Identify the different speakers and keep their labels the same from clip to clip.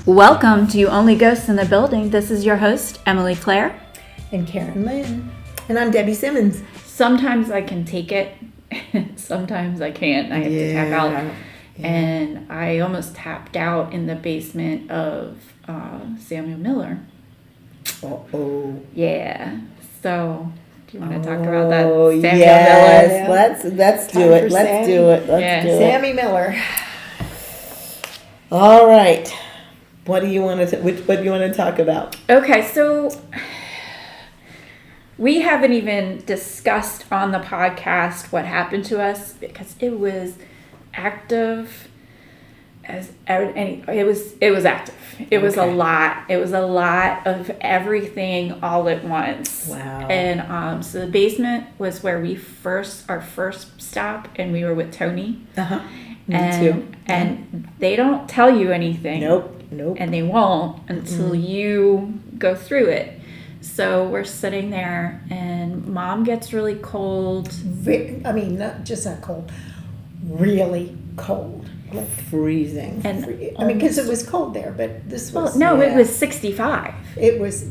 Speaker 1: Welcome to Only Ghosts in the Building. This is your host, Emily Claire.
Speaker 2: And Karen Lynn. And I'm Debbie Simmons.
Speaker 1: Sometimes I can take it. Sometimes I can't. I have to tap out. Yeah. And I almost tapped out in the basement of Samuel Miller.
Speaker 2: Uh-oh.
Speaker 1: Yeah. So, do you want to talk about that?
Speaker 2: Samuel Miller? Let's do it. Let's do it.
Speaker 1: Sammy
Speaker 2: Miller. All right. What do you want to talk about?
Speaker 1: Okay, so we haven't even discussed on the podcast what happened to us because it was active as it was active. It was a lot. It was a lot of everything all at once.
Speaker 2: Wow.
Speaker 1: And so the basement was where our first stop, and we were with Tony.
Speaker 2: Uh-huh.
Speaker 1: Me too. And they don't tell you anything.
Speaker 2: Nope.
Speaker 1: And they won't until you go through it. So we're sitting there, and Mom gets really cold.
Speaker 2: Not just that cold, really cold, like freezing.
Speaker 1: And
Speaker 2: because it was cold there, but this was
Speaker 1: it was 65.
Speaker 2: It was,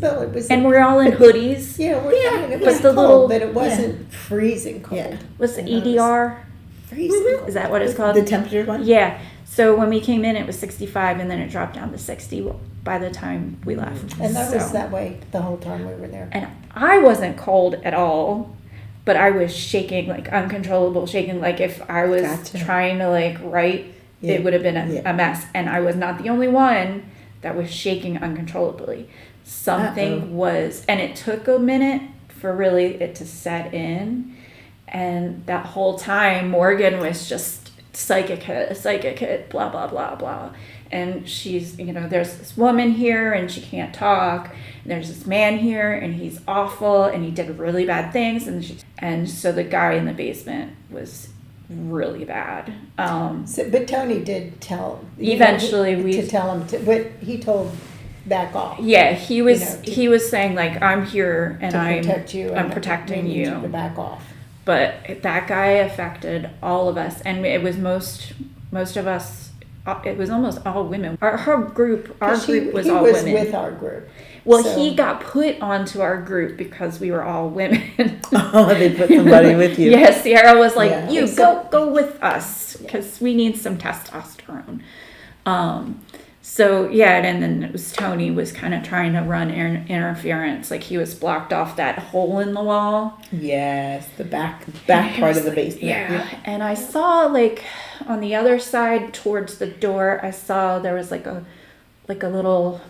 Speaker 1: and we're all in hoodies.
Speaker 2: It was cold, but it wasn't freezing cold.
Speaker 1: Yeah. Was the EDR?
Speaker 2: Freezing cold.
Speaker 1: Is that what it's called?
Speaker 2: The temperature one?
Speaker 1: Yeah. So when we came in, it was 65, and then it dropped down to 60 by the time we left.
Speaker 2: And that was that way the whole time we were there.
Speaker 1: And I wasn't cold at all, but I was shaking, like uncontrollable shaking. Like if I was trying to write, it would have been a mess. And I was not the only one that was shaking uncontrollably. Something was, and it took a minute for really it to set in. And that whole time, Morgan was just psychic hit, blah, blah, blah, blah. And she's, there's this woman here and she can't talk. And there's this man here and he's awful and he did really bad things. And so the guy in the basement was really bad.
Speaker 2: But Tony did tell.
Speaker 1: Eventually
Speaker 2: to tell him but he told back off.
Speaker 1: Yeah, he was saying I'm here and I'm protecting you.
Speaker 2: To back off.
Speaker 1: But that guy affected all of us, and it was most of us. It was almost all women. Our group was all women. He was
Speaker 2: with our group.
Speaker 1: Well, he got put onto our group because we were all women.
Speaker 2: Oh, they put somebody with you.
Speaker 1: Yeah, Sierra was like, go with us because we need some testosterone. So, and then it was Tony was kind of trying to run interference. Like he was blocked off that hole in the wall.
Speaker 2: Yes, the back part of the basement.
Speaker 1: Yeah. And I saw on the other side towards the door, I saw there was a little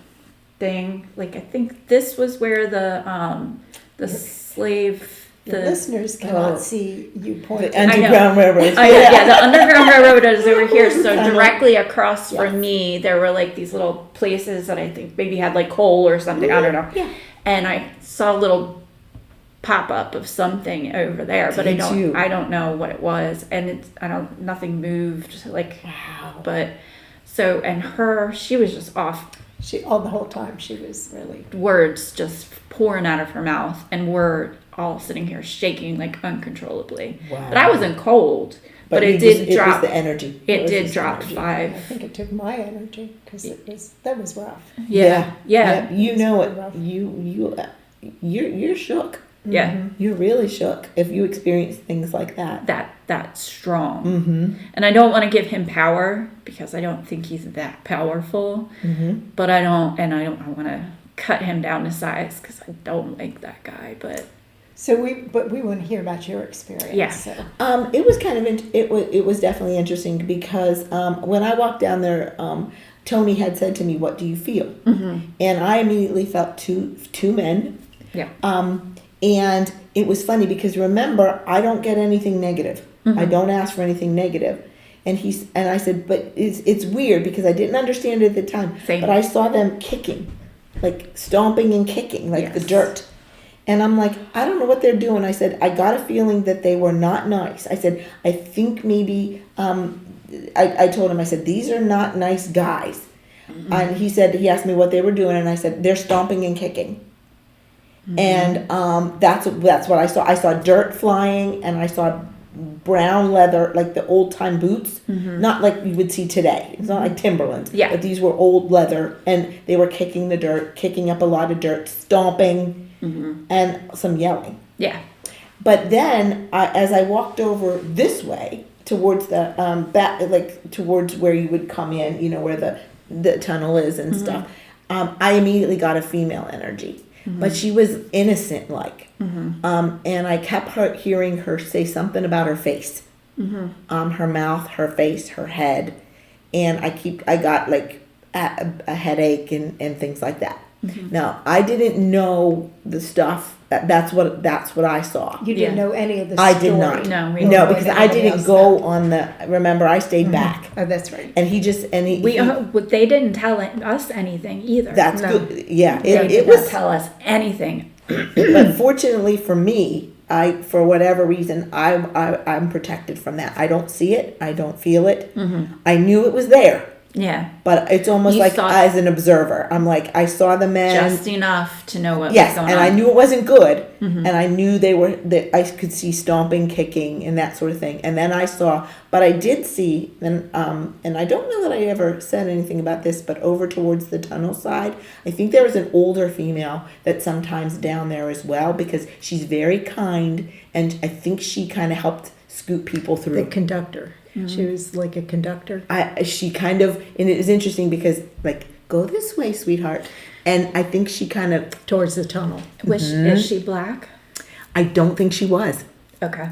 Speaker 1: thing. I think this was where the slave...
Speaker 2: The listeners cannot see you point.
Speaker 1: The Underground Railroad. The Underground Railroad is over here. So directly across from me, there were these little places that I think maybe had coal or something. I don't know. Yeah. And I saw a little pop up of something over there, but I don't know what it was. And nothing moved.
Speaker 2: Wow.
Speaker 1: But so she was just off.
Speaker 2: The whole time she was really
Speaker 1: words just pouring out of her mouth, and we're all sitting here shaking uncontrollably. Wow. But I wasn't cold, but it did drop.
Speaker 2: It was the energy.
Speaker 1: It did drop
Speaker 2: energy.
Speaker 1: 5.
Speaker 2: I think it took my energy because that was rough.
Speaker 1: Yeah.
Speaker 2: You know it. You're shook.
Speaker 1: Yeah.
Speaker 2: Mm-hmm. You're really shook if you experience things like that.
Speaker 1: That's strong.
Speaker 2: Mm-hmm.
Speaker 1: And I don't want to give him power because I don't think he's that powerful.
Speaker 2: Mm-hmm.
Speaker 1: But I want to cut him down to size because I don't like that guy. But
Speaker 2: we want to hear about your experience.
Speaker 1: Yeah.
Speaker 2: So. It was kind of it was definitely interesting because when I walked down there, Tony had said to me, "What do you feel?"
Speaker 1: Mm-hmm.
Speaker 2: And I immediately felt two men.
Speaker 1: Yeah.
Speaker 2: And it was funny because remember, I don't get anything negative.
Speaker 1: Mm-hmm.
Speaker 2: I don't ask for anything negative. And I said, but it's weird because I didn't understand it at the time.
Speaker 1: Same.
Speaker 2: But I saw them kicking, stomping and kicking, the dirt. And I'm like, I don't know what they're doing. I said, I got a feeling that they were not nice. I said, I think maybe, I told him, I said, these are not nice guys. Mm-hmm. And he asked me what they were doing. And I said, they're stomping and kicking. Mm-hmm. And that's what I saw. I saw dirt flying and I saw brown leather, like the old time boots, not like you would see today. It's not like Timberlands, but these were old leather, and they were kicking the dirt, kicking up a lot of dirt, stomping, and some yelling.
Speaker 1: Yeah.
Speaker 2: But then, as I walked over this way towards the back, like towards where you would come in, you know, where the tunnel is and stuff, I immediately got a female energy. But she was innocent, like, and I kept hearing her say something about her face, her mouth, her face, her head, and I got like a headache and things like that. Now, I didn't know the stuff. That's what I saw.
Speaker 3: You didn't know any of the story.
Speaker 2: I did not.
Speaker 1: No,
Speaker 2: because I didn't go on the. Remember, I stayed back.
Speaker 3: Oh, that's right.
Speaker 2: And he
Speaker 1: they didn't tell us anything either.
Speaker 2: That's good. Yeah,
Speaker 1: They did not tell us anything.
Speaker 2: But fortunately for me, for whatever reason, I'm protected from that. I don't see it. I don't feel it. I knew it was there.
Speaker 1: Yeah.
Speaker 2: But it's almost like as an observer. I'm like, I saw the men.
Speaker 1: Just enough to know what was going on.
Speaker 2: And I knew it wasn't good. And I knew that I could see stomping, kicking, and that sort of thing. And then I saw, but I did see, and I don't know that I ever said anything about this, but over towards the tunnel side, I think there was an older female that's sometimes down there as well, because she's very kind, and I think she kind of helped scoot people through.
Speaker 3: The conductor. She was like a conductor.
Speaker 2: She kind of, and it was interesting because, like, go this way, sweetheart. And I think she kind of...
Speaker 3: Towards the tunnel.
Speaker 1: Is she black?
Speaker 2: I don't think she was.
Speaker 1: Okay.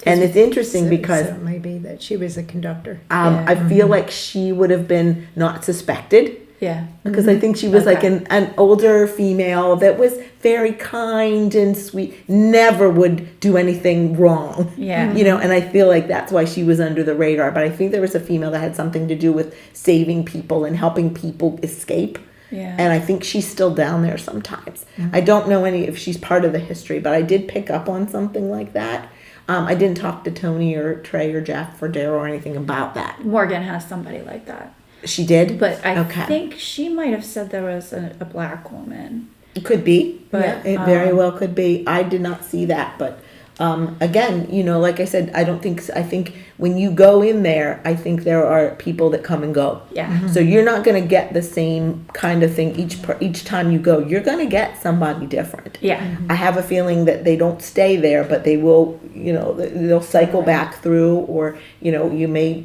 Speaker 2: And it's interesting because...
Speaker 3: So it may be that she was a conductor.
Speaker 2: I feel like she would have been not suspected.
Speaker 1: Yeah.
Speaker 2: Because I think she was like an older female that was very kind and sweet, never would do anything wrong.
Speaker 1: Yeah.
Speaker 2: You know, and I feel like that's why she was under the radar. But I think there was a female that had something to do with saving people and helping people escape.
Speaker 1: Yeah.
Speaker 2: And I think she's still down there sometimes. I don't know if she's part of the history, but I did pick up on something like that. I didn't talk to Tony or Trey or Jeff or Daryl or anything about that.
Speaker 1: Morgan has somebody like that.
Speaker 2: She did?
Speaker 1: But I think she might have said there was a black woman.
Speaker 2: It could be.
Speaker 1: But
Speaker 2: it very well could be. I did not see that. But again, you know, like I said, I think when you go in there, I think there are people that come and go.
Speaker 1: Yeah.
Speaker 2: So you're not going to get the same kind of thing each time you go. You're going to get somebody different.
Speaker 1: Yeah.
Speaker 2: I have a feeling that they don't stay there, but they will, you know, they'll cycle back through, or, you know,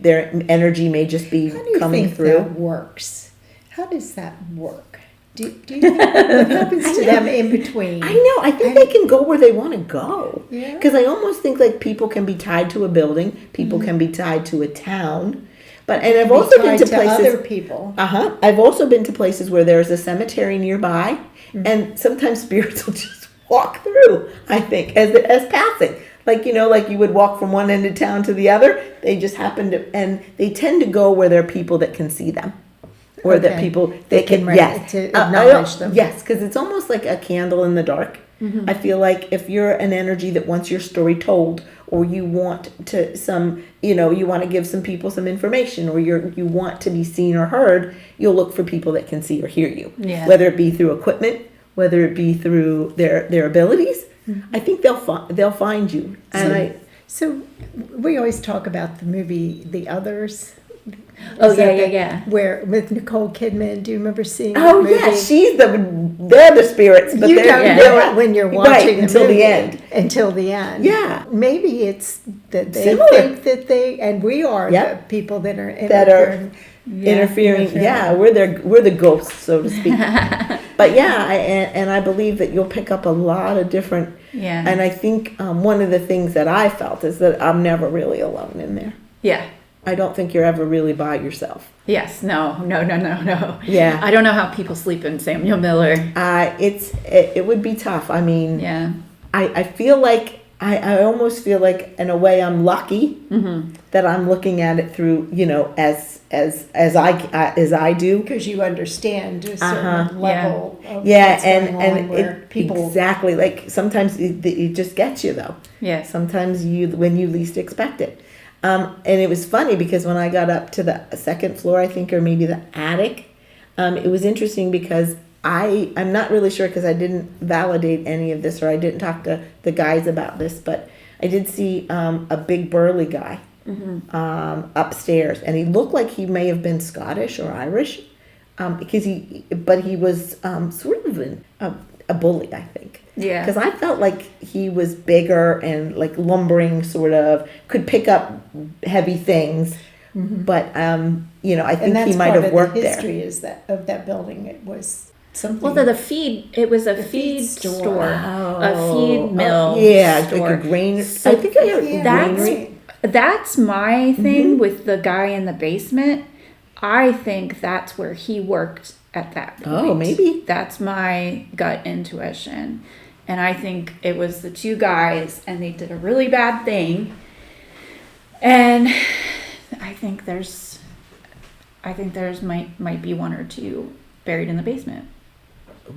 Speaker 2: their energy may just be coming through.
Speaker 3: How do you think that works? How does that work? Do you think what happens to them in between?
Speaker 2: I know. I think they can go where they want to go.
Speaker 3: Yeah.
Speaker 2: Because I almost think like people can be tied to a building. People can be tied to a town. And I've also been to places.
Speaker 3: Other people.
Speaker 2: I've also been to places where there's a cemetery nearby, and sometimes spirits will just walk through. I think as passing. Like, you know, like you would walk from one end of town to the other. They just happen to, and they tend to go where there are people that can see them. Or that people they can
Speaker 3: to acknowledge them.
Speaker 2: Yes, because it's almost like a candle in the dark. I feel like if you're an energy that wants your story told, or you want to you want to give some people some information, or you want to be seen or heard, you'll look for people that can see or hear you.
Speaker 1: Yeah.
Speaker 2: Whether it be through equipment, whether it be through their abilities, I think they'll find you.
Speaker 3: So we always talk about the movie The Others.
Speaker 1: Yeah.
Speaker 3: Where with Nicole Kidman, do you remember seeing?
Speaker 2: Oh yeah, they're the spirits, but
Speaker 3: you
Speaker 2: they're
Speaker 3: don't know it when you're watching
Speaker 2: until the end.
Speaker 3: Until the end.
Speaker 2: Yeah,
Speaker 3: maybe it's that they
Speaker 2: Similar.
Speaker 3: think that and we are the people that are
Speaker 2: interfering. Yeah, we're the ghosts, so to speak. But yeah, I believe that you'll pick up a lot of different.
Speaker 1: Yeah.
Speaker 2: And I think one of the things that I felt is that I'm never really alone in there.
Speaker 1: Yeah.
Speaker 2: I don't think you're ever really by yourself.
Speaker 1: Yes. No.
Speaker 2: Yeah.
Speaker 1: I don't know how people sleep in Samuel Miller.
Speaker 2: It would be tough. I mean.
Speaker 1: Yeah.
Speaker 2: I feel like I almost feel like in a way I'm lucky that I'm looking at it through, you know, as I do,
Speaker 3: because you understand a certain level of
Speaker 2: and
Speaker 3: people
Speaker 2: exactly, like sometimes it just gets you though.
Speaker 1: Yeah.
Speaker 2: Sometimes when you least expect it. And it was funny because when I got up to the second floor, I think, or maybe the attic, it was interesting because I'm not really sure because I didn't validate any of this, or I didn't talk to the guys about this, but I did see a big burly guy upstairs, and he looked like he may have been Scottish or Irish, because he was sort of a bully, I think.
Speaker 1: Yeah.
Speaker 2: Because I felt like he was bigger and like lumbering, sort of could pick up heavy things, but I think he might have worked there.
Speaker 3: And that's part of the history is that of that building. It was something.
Speaker 1: Well, it was a feed store, a feed mill.
Speaker 2: Store.
Speaker 1: Like
Speaker 2: a grain.
Speaker 1: So
Speaker 2: I think I heard
Speaker 1: that's my thing with the guy in the basement. I think that's where he worked at that point.
Speaker 2: Oh, maybe.
Speaker 1: That's my gut intuition. And I think it was the two guys, and they did a really bad thing. And I think there's might be one or two buried in the basement.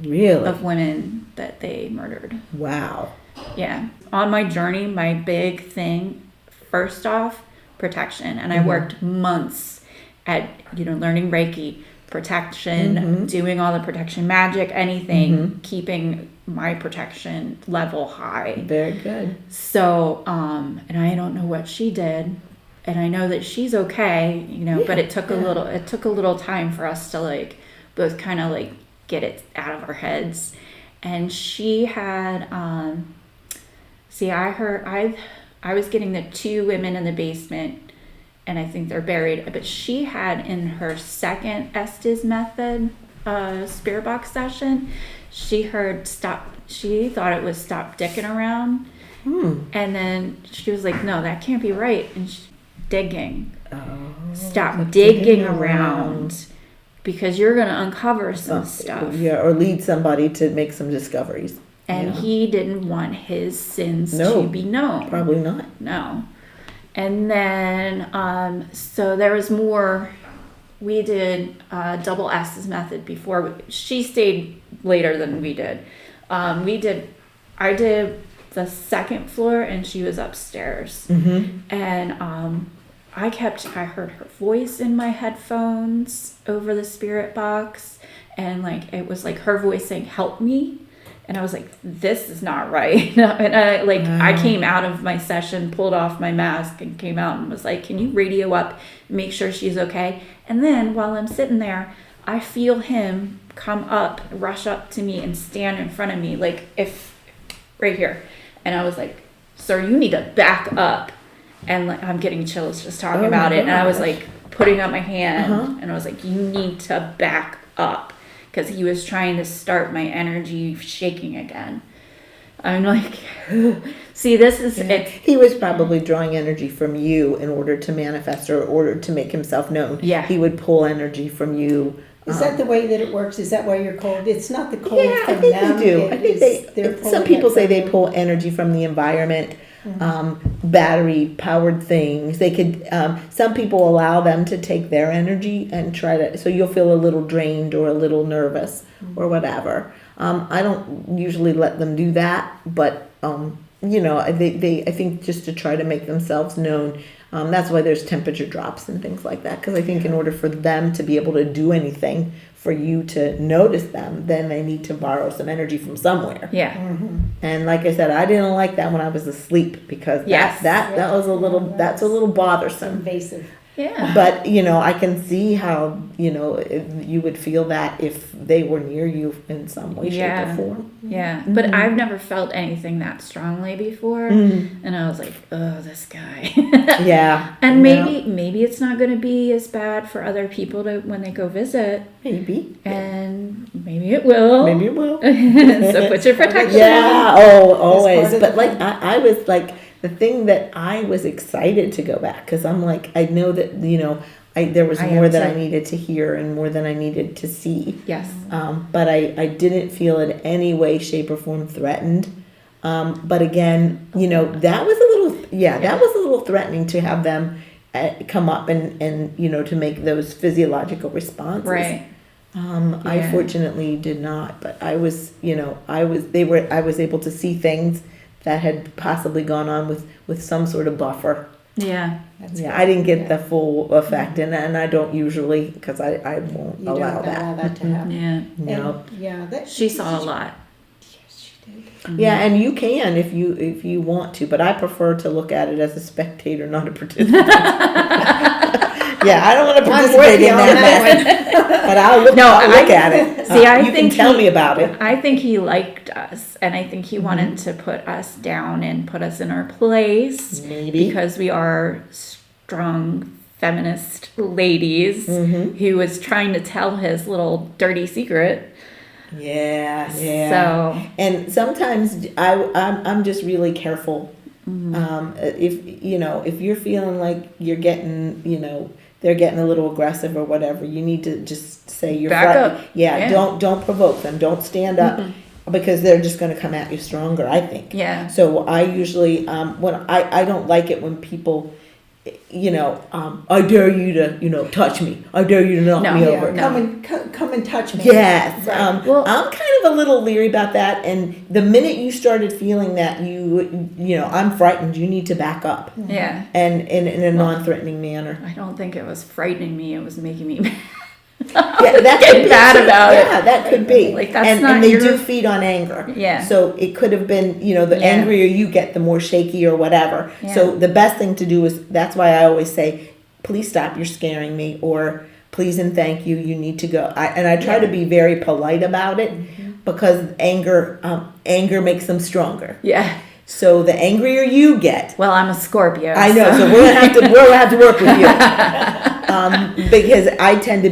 Speaker 2: Really?
Speaker 1: Of women that they murdered.
Speaker 2: Wow.
Speaker 1: Yeah. On my journey, my big thing, first off, protection. And I worked months at, learning Reiki, protection, doing all the protection magic, anything, keeping my protection level high.
Speaker 2: Very good.
Speaker 1: So, and I don't know what she did, and I know that she's okay, but it took a little time for us to both kind of get it out of our heads. And she had, I was getting the two women in the basement, and I think they're buried, but she had in her second Estes method spirit box session, she thought it was stop dicking around. And then she was like, no, that can't be right. And digging. Stop digging around because you're going to uncover some stuff.
Speaker 2: Yeah, or lead somebody to make some discoveries.
Speaker 1: And he didn't want his sins to be known.
Speaker 2: Probably not.
Speaker 1: No. And then, so there was more. We did double S's method before. She stayed later than we did. I did the second floor, and she was upstairs. And I heard her voice in my headphones over the spirit box, and it was like her voice saying, "Help me." And I was like, this is not right. And I came out of my session, pulled off my mask, and came out and was like, can you radio up, make sure she's okay? And then while I'm sitting there, I feel him come up, rush up to me and stand in front of me, right here. And I was like, sir, you need to back up. And I'm getting chills just talking about it. And I was putting up my hand, and I was like, you need to back up. Because he was trying to start my energy shaking again. I'm like, see, this is it.
Speaker 2: He was probably drawing energy from you in order to manifest or in order to make himself known.
Speaker 1: Yeah.
Speaker 2: He would pull energy from you.
Speaker 3: Is that the way that it works? Is that why you're cold? It's not the cold from
Speaker 2: I think
Speaker 3: them.
Speaker 2: they do. I think some people say they pull energy from the environment. Battery powered things. They could, some people allow them to take their energy and try to, so you'll feel a little drained or a little nervous or whatever. I don't usually let them do that, but, I think just to try to make themselves known. That's why there's temperature drops and things like that. Because I think in order for them to be able to do anything, for you to notice them, then they need to borrow some energy from somewhere.
Speaker 1: Yeah.
Speaker 2: And like I said, I didn't like that when I was asleep because that was that's a little bothersome.
Speaker 3: Invasive.
Speaker 1: Yeah.
Speaker 2: But, I can see how, you would feel that if they were near you in some way, shape, or form.
Speaker 1: Yeah. But I've never felt anything that strongly before. And I was like, oh, this guy.
Speaker 2: Yeah.
Speaker 1: And maybe it's not going to be as bad for other people when they go visit.
Speaker 2: Maybe.
Speaker 1: And maybe it will.
Speaker 2: Maybe it will.
Speaker 1: So put your protection.
Speaker 2: Yeah. Oh, always. But I was the thing that I was excited to go back because I'm I know that there was more that I needed to hear and more than I needed to see.
Speaker 1: Yes.
Speaker 2: But I didn't feel in any way, shape, or form threatened. But again, that was a little threatening to have them come up and to make those physiological responses.
Speaker 1: Right.
Speaker 2: I fortunately did not, but I was able to see things that had possibly gone on with some sort of buffer.
Speaker 1: Yeah.
Speaker 2: I didn't get the full effect, and I don't usually because I won't allow that.
Speaker 3: Allow that to happen.
Speaker 1: Yeah.
Speaker 2: No.
Speaker 3: And,
Speaker 1: She saw a lot.
Speaker 3: Yes, she did.
Speaker 2: Yeah, and you can if you want to, but I prefer to look at it as a spectator, not a participant. Yeah, I don't want to participate in that, but I'll look at it.
Speaker 1: See, I
Speaker 2: you
Speaker 1: think
Speaker 2: can tell me about it.
Speaker 1: I think he liked us, and I think he wanted to put us down and put us in our place.
Speaker 2: Maybe.
Speaker 1: Because we are strong feminist ladies. He was trying to tell his little dirty secret.
Speaker 2: Yeah.
Speaker 1: So,
Speaker 2: and sometimes I'm just really careful. If you're feeling like you're getting, they're getting a little aggressive or whatever, you need to just say you're
Speaker 1: back up.
Speaker 2: Yeah, don't provoke them. Don't stand up because they're just going to come at you stronger, I think.
Speaker 1: Yeah.
Speaker 2: So I usually when I don't like it when people I dare you to, touch me. I dare you to knock me over.
Speaker 3: Come and touch me.
Speaker 2: Yes.
Speaker 1: Right.
Speaker 2: I'm kind of a little leery about that. And the minute you started feeling that I'm frightened, you need to back up.
Speaker 1: Yeah.
Speaker 2: And in a non-threatening manner.
Speaker 1: I don't think it was frightening me. It was making me mad.
Speaker 2: Yeah, that could be
Speaker 1: bad about it.
Speaker 2: Yeah, that could be.
Speaker 1: Like that's
Speaker 2: and they do feed on anger.
Speaker 1: Yeah.
Speaker 2: So it could have been, the angrier you get, the more shaky or whatever.
Speaker 1: Yeah.
Speaker 2: So the best thing to do is, that's why I always say, please stop, you're scaring me, or please and thank you, you need to go. I try to be very polite about it because anger makes them stronger.
Speaker 1: Yeah.
Speaker 2: So the angrier you get.
Speaker 1: Well, I'm a Scorpio.
Speaker 2: I know, so we're gonna have to work with you. Because I tend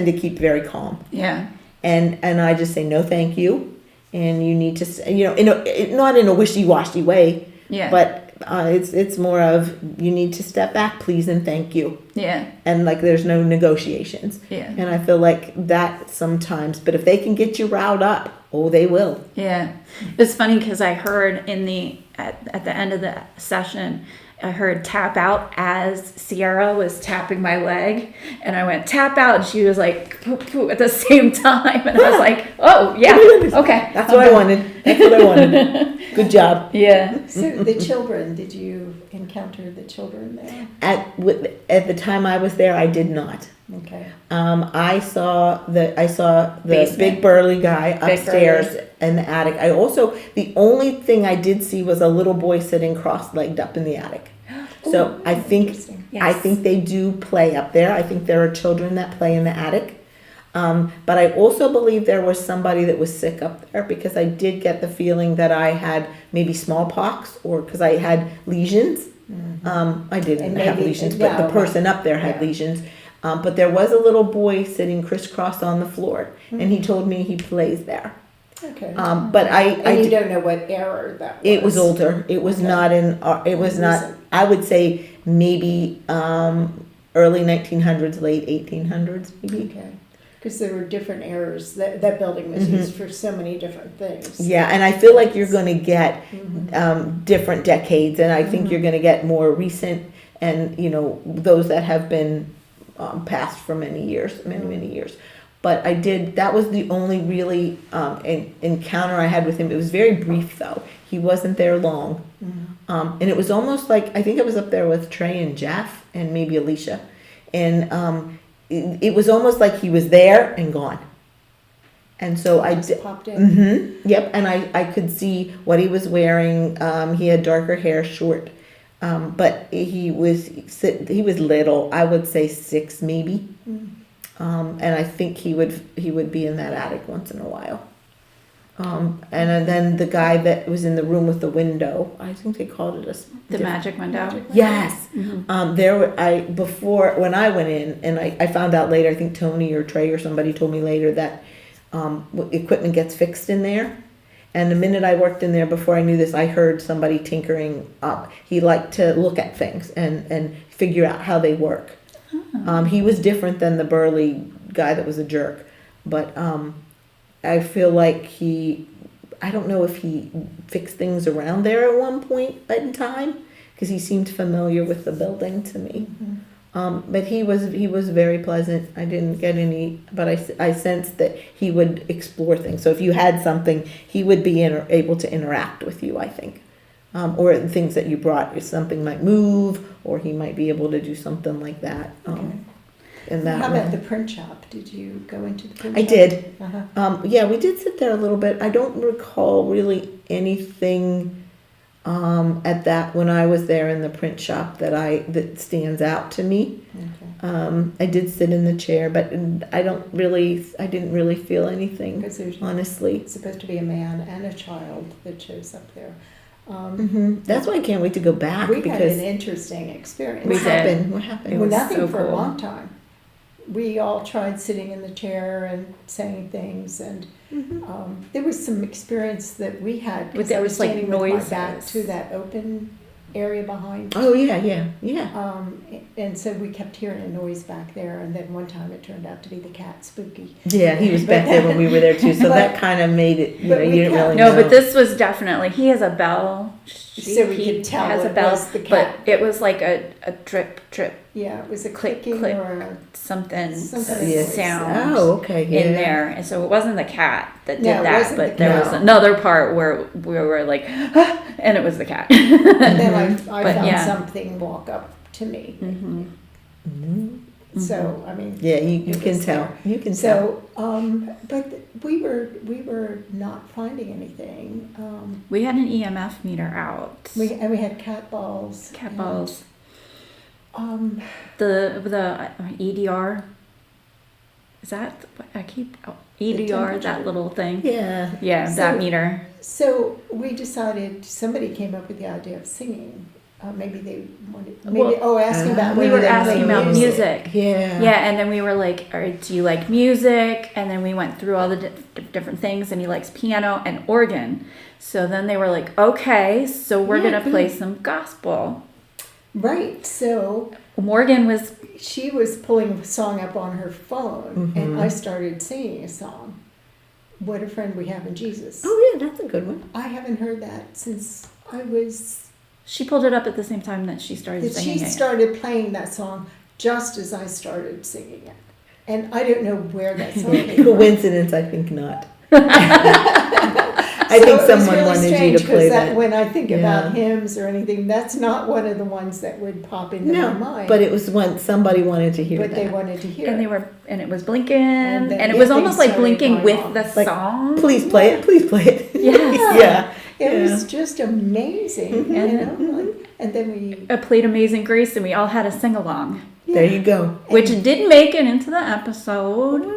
Speaker 2: to keep very calm.
Speaker 1: Yeah.
Speaker 2: And I just say no, thank you, and you need to, not in a wishy-washy way.
Speaker 1: Yeah.
Speaker 2: But it's more of you need to step back, please and thank you.
Speaker 1: Yeah.
Speaker 2: And like there's no negotiations.
Speaker 1: Yeah.
Speaker 2: And I feel like that sometimes, but if they can get you riled up, they will.
Speaker 1: Yeah. It's funny because I heard at the end of the session, I heard tap out as Sierra was tapping my leg, and I went tap out, and she was like poo poo at the same time, and I was like, oh yeah, okay,
Speaker 2: that's what I wanted. That's what I wanted. Good job.
Speaker 1: Yeah.
Speaker 3: So the children, did you encounter the children there?
Speaker 2: At the time I was there, I did not.
Speaker 3: Okay.
Speaker 2: I saw the
Speaker 1: Basement.
Speaker 2: big burly guy upstairs in the attic. The only thing I did see was a little boy sitting cross-legged up in the attic. So I think they do play up there. I think there are children that play in the attic. But I also believe there was somebody that was sick up there, because I did get the feeling that I had maybe smallpox, or because I had lesions. I didn't have lesions, but the person up there had lesions. But there was a little boy sitting crisscross on the floor, and he told me he plays there.
Speaker 3: Okay.
Speaker 2: But
Speaker 3: you don't know what era that was.
Speaker 2: It was older. It was not in. It was not. I would say maybe early 1900s, late 1800s, maybe.
Speaker 3: Okay. Because there were different eras. That building was used for so many different things.
Speaker 2: Yeah, and I feel like you're going to get different decades, and I think you're going to get more recent, and those that have been passed for many years. But that was the only really encounter I had with him. It was very brief, though. He wasn't there long. And it was almost like, I think I was up there with Trey and Jeff and maybe Alicia. And it was almost like he was there and gone. And so I did.
Speaker 3: Popped in.
Speaker 2: Yep, and I could see what he was wearing. He had darker hair, short. But he was little. I would say 6 maybe. And I think he would be in that attic once in a while. And then the guy that was in the room with the window, I think they called it
Speaker 1: the magic window.
Speaker 2: Yes. Before, when I went in, and I found out later, I think Tony or Trey or somebody told me later that equipment gets fixed in there. And the minute I worked in there, before I knew this, I heard somebody tinkering up. He liked to look at things and figure out how they work. He was different than the burly guy that was a jerk, but I feel like I don't know if he fixed things around there at one point in time, because he seemed familiar with the building to me. But he was very pleasant. I didn't get any, but I sensed that he would explore things. So if you had something, he would be able to interact with you, I think. Or things that you brought, if something might move, or he might be able to do something like that. in that
Speaker 3: How
Speaker 2: way.
Speaker 3: about the print shop? Did you go into the print
Speaker 2: I
Speaker 3: shop?
Speaker 2: did.
Speaker 3: Uh-huh.
Speaker 2: Yeah, we did sit there a little bit. I don't recall really anything at that when I was there in the print shop that stands out to me.
Speaker 3: Okay.
Speaker 2: I did sit in the chair, but I didn't really feel anything,
Speaker 3: Because there's
Speaker 2: honestly.
Speaker 3: supposed to be a man and a child that shows up there.
Speaker 2: That's why I can't wait to go back
Speaker 3: We had
Speaker 2: because
Speaker 3: an interesting experience.
Speaker 1: We
Speaker 2: what
Speaker 1: did.
Speaker 2: happened? What happened?
Speaker 1: It
Speaker 3: Well,
Speaker 1: was
Speaker 3: nothing
Speaker 1: so
Speaker 3: for a
Speaker 1: cool.
Speaker 3: long time. We all tried sitting in the chair and saying things, and there was some experience that we had
Speaker 1: But
Speaker 3: because
Speaker 1: there
Speaker 3: I was
Speaker 1: was, like,
Speaker 3: standing with my back
Speaker 1: noises.
Speaker 3: to that open area behind.
Speaker 2: Oh yeah.
Speaker 3: And so we kept hearing a noise back there, and then one time it turned out to be the cat, Spooky.
Speaker 2: Yeah, he was back there when we were there too, so
Speaker 3: But-
Speaker 2: that kind of made it. You
Speaker 3: but
Speaker 2: know,
Speaker 3: we
Speaker 2: you didn't
Speaker 3: kept-
Speaker 2: really
Speaker 1: No,
Speaker 2: know.
Speaker 1: but this was definitely, he has a bell.
Speaker 3: So we
Speaker 1: He
Speaker 3: could tell
Speaker 1: has a
Speaker 3: it
Speaker 1: bell,
Speaker 3: was the cat.
Speaker 1: but it was like a drip,
Speaker 3: Yeah, it was a
Speaker 1: Click,
Speaker 3: clicking
Speaker 1: click.
Speaker 3: or a
Speaker 1: something
Speaker 3: Something
Speaker 2: Yes.
Speaker 1: sound
Speaker 2: Oh, okay. Yeah.
Speaker 1: in there. And so it wasn't the cat that
Speaker 3: No,
Speaker 1: did
Speaker 3: it
Speaker 1: that,
Speaker 3: wasn't
Speaker 1: but
Speaker 3: the
Speaker 1: there
Speaker 2: cat.
Speaker 1: was another part where we were like, and it was the cat.
Speaker 3: And then I
Speaker 1: But
Speaker 3: found
Speaker 1: yeah.
Speaker 3: something walk up to me.
Speaker 2: Mhm.
Speaker 3: So, I mean.
Speaker 2: Yeah, you
Speaker 3: it
Speaker 2: can
Speaker 3: was
Speaker 2: tell.
Speaker 3: there.
Speaker 2: You can tell.
Speaker 3: So, but we were not finding anything.
Speaker 1: We had an EMF meter out.
Speaker 3: We had cat balls.
Speaker 1: Cat
Speaker 3: and,
Speaker 1: balls.
Speaker 3: Um,
Speaker 1: The EDR. Is that what I keep? Oh, EDR,
Speaker 3: temperature.
Speaker 1: that little thing.
Speaker 2: Yeah.
Speaker 1: Yeah,
Speaker 3: So-
Speaker 1: that meter.
Speaker 3: so we decided somebody came up with the idea of singing. Maybe they wanted.
Speaker 1: Well,
Speaker 3: Asking about.
Speaker 1: We
Speaker 3: whether
Speaker 1: were
Speaker 3: they
Speaker 1: asking
Speaker 3: play
Speaker 1: about music.
Speaker 2: Yeah.
Speaker 1: Yeah, and then we were like, do you like music? And then we went through all the different things, and he likes piano and organ. So then they were like, okay, so we're
Speaker 2: Yeah,
Speaker 1: going to
Speaker 2: good.
Speaker 1: play some gospel.
Speaker 3: Right. So
Speaker 1: Morgan was,
Speaker 3: she was pulling a song up on her phone, and
Speaker 2: Mhm.
Speaker 3: I started singing a song. What a Friend We Have in Jesus.
Speaker 2: Oh yeah, that's a good one.
Speaker 3: I haven't heard that since I was.
Speaker 1: she pulled it up at the same time that she started
Speaker 3: That
Speaker 1: singing
Speaker 3: she
Speaker 1: it.
Speaker 3: started playing that song just as I started singing it, and I don't know where that song came from.
Speaker 2: Coincidence? I think not. I
Speaker 3: So
Speaker 2: think
Speaker 3: it was
Speaker 2: someone
Speaker 3: really
Speaker 2: wanted
Speaker 3: strange
Speaker 2: you to play
Speaker 3: 'cause
Speaker 2: that.
Speaker 3: when I think about
Speaker 2: Yeah.
Speaker 3: hymns or anything, that's not one of the ones that would pop into my
Speaker 2: No,
Speaker 3: mind.
Speaker 2: but it was when somebody wanted to hear
Speaker 3: But
Speaker 2: that.
Speaker 3: they wanted to hear
Speaker 1: And
Speaker 3: it.
Speaker 1: they were, and it was blinking,
Speaker 3: And
Speaker 1: and,
Speaker 3: then
Speaker 1: it was
Speaker 3: things
Speaker 1: almost like
Speaker 3: started
Speaker 1: blinking
Speaker 3: going
Speaker 1: with
Speaker 3: off.
Speaker 1: the
Speaker 2: Like,
Speaker 1: song.
Speaker 2: Please play it. Please play it.
Speaker 1: Yes.
Speaker 2: Yeah.
Speaker 3: It
Speaker 2: Yeah.
Speaker 3: was just amazing,
Speaker 1: Mhm.
Speaker 3: you know. Like, and then we,
Speaker 1: I played Amazing Grace, and we all had a sing along,
Speaker 2: There you go.
Speaker 1: which did make it into the episode.
Speaker 2: Well,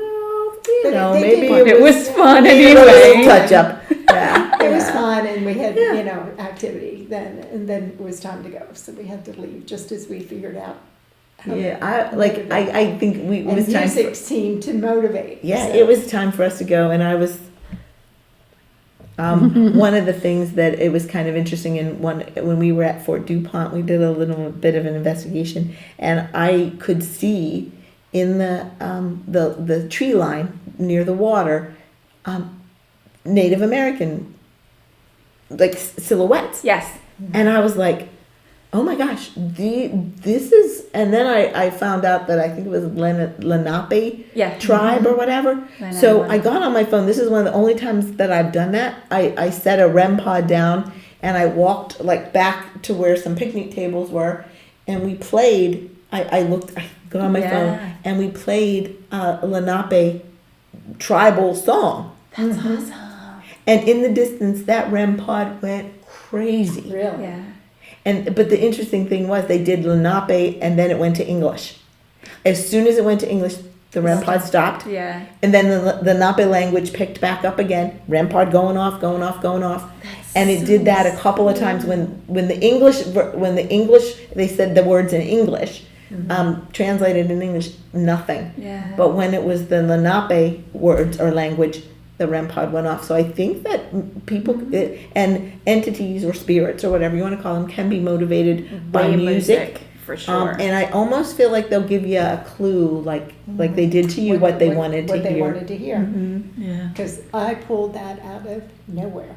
Speaker 3: But
Speaker 2: you know,
Speaker 3: they
Speaker 2: maybe
Speaker 3: did-
Speaker 2: it
Speaker 1: It
Speaker 2: was
Speaker 1: was fun
Speaker 2: maybe it was a
Speaker 1: anyway.
Speaker 2: touch up. Yeah.
Speaker 3: it was
Speaker 2: Yeah.
Speaker 3: fun, and we had
Speaker 2: Yeah.
Speaker 3: you know activity then, and then it was time to go, so we had to leave just as we figured out. How
Speaker 2: Yeah,
Speaker 3: to
Speaker 2: I think it
Speaker 3: and
Speaker 2: was time.
Speaker 3: music seemed to motivate.
Speaker 2: Yeah,
Speaker 3: so.
Speaker 2: it was time for us to go, and I was. One of the things that it was kind of interesting when we were at Fort DuPont, we did a little bit of an investigation, and I could see in the tree line near the water, Native American like silhouettes,
Speaker 1: Yes.
Speaker 2: and I was like, oh my gosh, this is. And then I found out that I think it was Lenape
Speaker 1: Yeah.
Speaker 2: tribe or whatever.
Speaker 1: Lenape.
Speaker 2: So I got on my phone. This is one of the only times that I've done that. I set a REM pod down and I walked like back to where some picnic tables were, and we played. I got on my
Speaker 1: Yeah.
Speaker 2: phone and we played a Lenape tribal song.
Speaker 1: That's
Speaker 3: Mhm.
Speaker 1: awesome.
Speaker 2: And in the distance, that REM pod went crazy.
Speaker 3: Really.
Speaker 1: Yeah.
Speaker 2: But the interesting thing was they did Lenape and then it went to English. As soon as it went to English, the REM pod stopped.
Speaker 1: Yeah.
Speaker 2: And then the Lenape language picked back up again. REM pod going off. And it did that a couple of times when the English they said the words in English, translated in English, nothing.
Speaker 1: Yeah.
Speaker 2: But when it was the Lenape words or language, the REM pod went off. So I think that people and entities or spirits or whatever you want to call them can be motivated by music.
Speaker 1: for sure.
Speaker 2: And I almost feel like they'll give you a clue, like they did to you, what they wanted to
Speaker 3: What they
Speaker 2: hear.
Speaker 3: wanted to hear.
Speaker 1: yeah.
Speaker 3: Because I pulled that out of nowhere.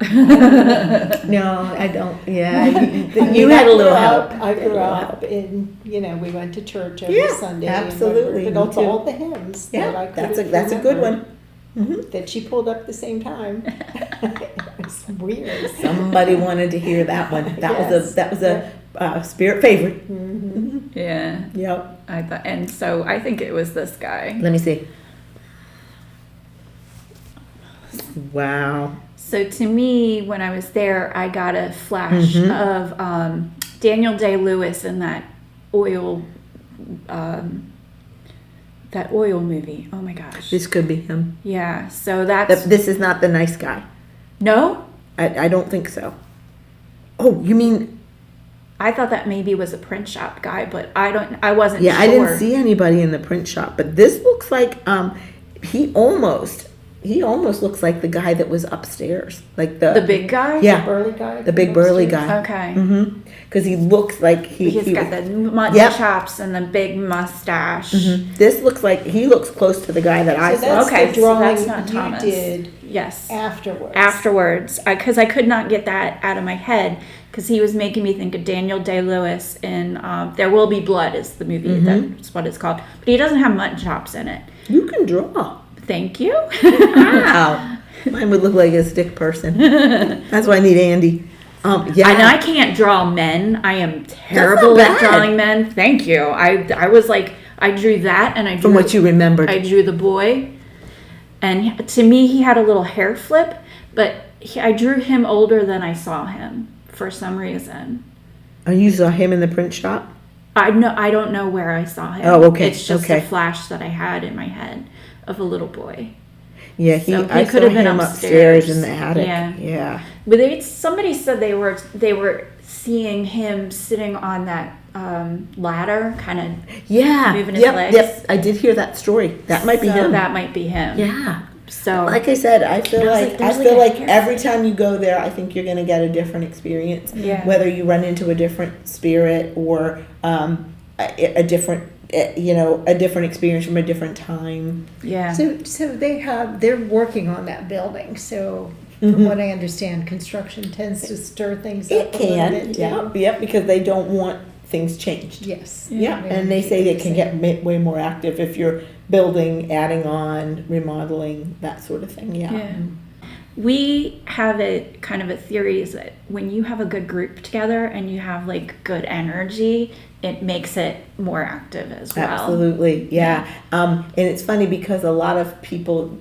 Speaker 2: No, I don't. Yeah, you had a little help.
Speaker 3: I
Speaker 2: You had a
Speaker 3: grew
Speaker 2: little
Speaker 3: up in, we went to church every
Speaker 2: Yeah,
Speaker 3: Sunday.
Speaker 2: absolutely,
Speaker 3: And
Speaker 2: me
Speaker 3: it's
Speaker 2: too.
Speaker 3: all the hymns that I
Speaker 2: Yeah,
Speaker 3: could
Speaker 2: that's a good one.
Speaker 3: that she pulled up at the same time. It was weird.
Speaker 2: Somebody wanted to hear that one. That was
Speaker 3: Yes.
Speaker 2: a spirit favorite.
Speaker 3: Mhm.
Speaker 1: Yeah.
Speaker 2: Yep.
Speaker 1: I thought, and so I think it was this guy.
Speaker 2: Let me see. Wow.
Speaker 1: So to me, when I was there, I got a flash of Daniel Day-Lewis in that oil movie. Oh my gosh.
Speaker 2: This could be him.
Speaker 1: Yeah. So that's
Speaker 2: This is not the nice guy.
Speaker 1: no.
Speaker 2: I don't think so. Oh, you mean?
Speaker 1: I thought that maybe was a print shop guy, but I wasn't
Speaker 2: Yeah,
Speaker 1: sure.
Speaker 2: I didn't see anybody in the print shop, but this looks like he almost looks like the guy that was upstairs, like the
Speaker 1: big guy.
Speaker 2: Yeah,
Speaker 3: Burly guy.
Speaker 2: the big burly guy.
Speaker 1: Okay.
Speaker 2: Because he looks like
Speaker 1: He's got the mutton
Speaker 2: Yep.
Speaker 1: chops and the big mustache.
Speaker 2: This looks like he looks close to the guy that I
Speaker 3: So
Speaker 2: saw.
Speaker 3: that's
Speaker 1: Okay,
Speaker 3: the
Speaker 1: so
Speaker 3: drawing
Speaker 1: that's not
Speaker 3: you
Speaker 1: Thomas.
Speaker 3: did
Speaker 1: Yes.
Speaker 3: afterwards.
Speaker 1: Because I could not get that out of my head because he was making me think of Daniel Day-Lewis in There Will Be Blood is the movie. That's what it's called. But he doesn't have mutton chops in it.
Speaker 2: You can draw.
Speaker 1: Thank you.
Speaker 2: Wow. Mine would look like a stick person. That's why I need Andy. Yeah.
Speaker 1: And I can't draw men. I am terrible
Speaker 2: That's
Speaker 1: at
Speaker 2: not bad.
Speaker 1: drawing men. Thank you. I was like, I drew that and I drew
Speaker 2: From what you remembered.
Speaker 1: I drew the boy. And to me, he had a little hair flip, but I drew him older than I saw him for some reason.
Speaker 2: Oh, you saw him in the print shop?
Speaker 1: I don't know where I saw him.
Speaker 2: Oh, okay,
Speaker 1: It's just
Speaker 2: okay.
Speaker 1: a flash that I had in my head of a little boy.
Speaker 2: Yeah,
Speaker 1: So
Speaker 2: I
Speaker 1: he could
Speaker 2: saw
Speaker 1: have been
Speaker 2: him
Speaker 1: upstairs.
Speaker 2: in the attic.
Speaker 1: Yeah. But somebody said they were seeing him sitting on that ladder, kind of
Speaker 2: Yeah.
Speaker 1: moving his legs.
Speaker 2: Yep. I did hear that story. That might be
Speaker 1: so
Speaker 2: him.
Speaker 1: that might be him.
Speaker 2: Yeah.
Speaker 1: So
Speaker 2: Like I said, I feel
Speaker 1: And I was
Speaker 2: like
Speaker 1: like, there's
Speaker 2: I feel
Speaker 1: like a
Speaker 2: like
Speaker 1: hair
Speaker 2: every time you go there, I think you're gonna get a different experience.
Speaker 1: Yeah.
Speaker 2: Whether you run into a different spirit or a different, a different experience from a different time.
Speaker 1: yeah.
Speaker 3: So they're working on that building. So from what I understand, construction tends to stir things
Speaker 2: It
Speaker 3: up a little
Speaker 2: can,
Speaker 3: bit too.
Speaker 2: yep, because they don't want things changed.
Speaker 3: Yes.
Speaker 2: Yeah, and they say it can get way more active if you're building, adding on, remodeling, that sort of thing.
Speaker 1: Yeah. We have a kind of a theory is that when you have a good group together and you have like good energy, it makes it more active as well.
Speaker 2: Absolutely, yeah. And it's funny because a lot of people,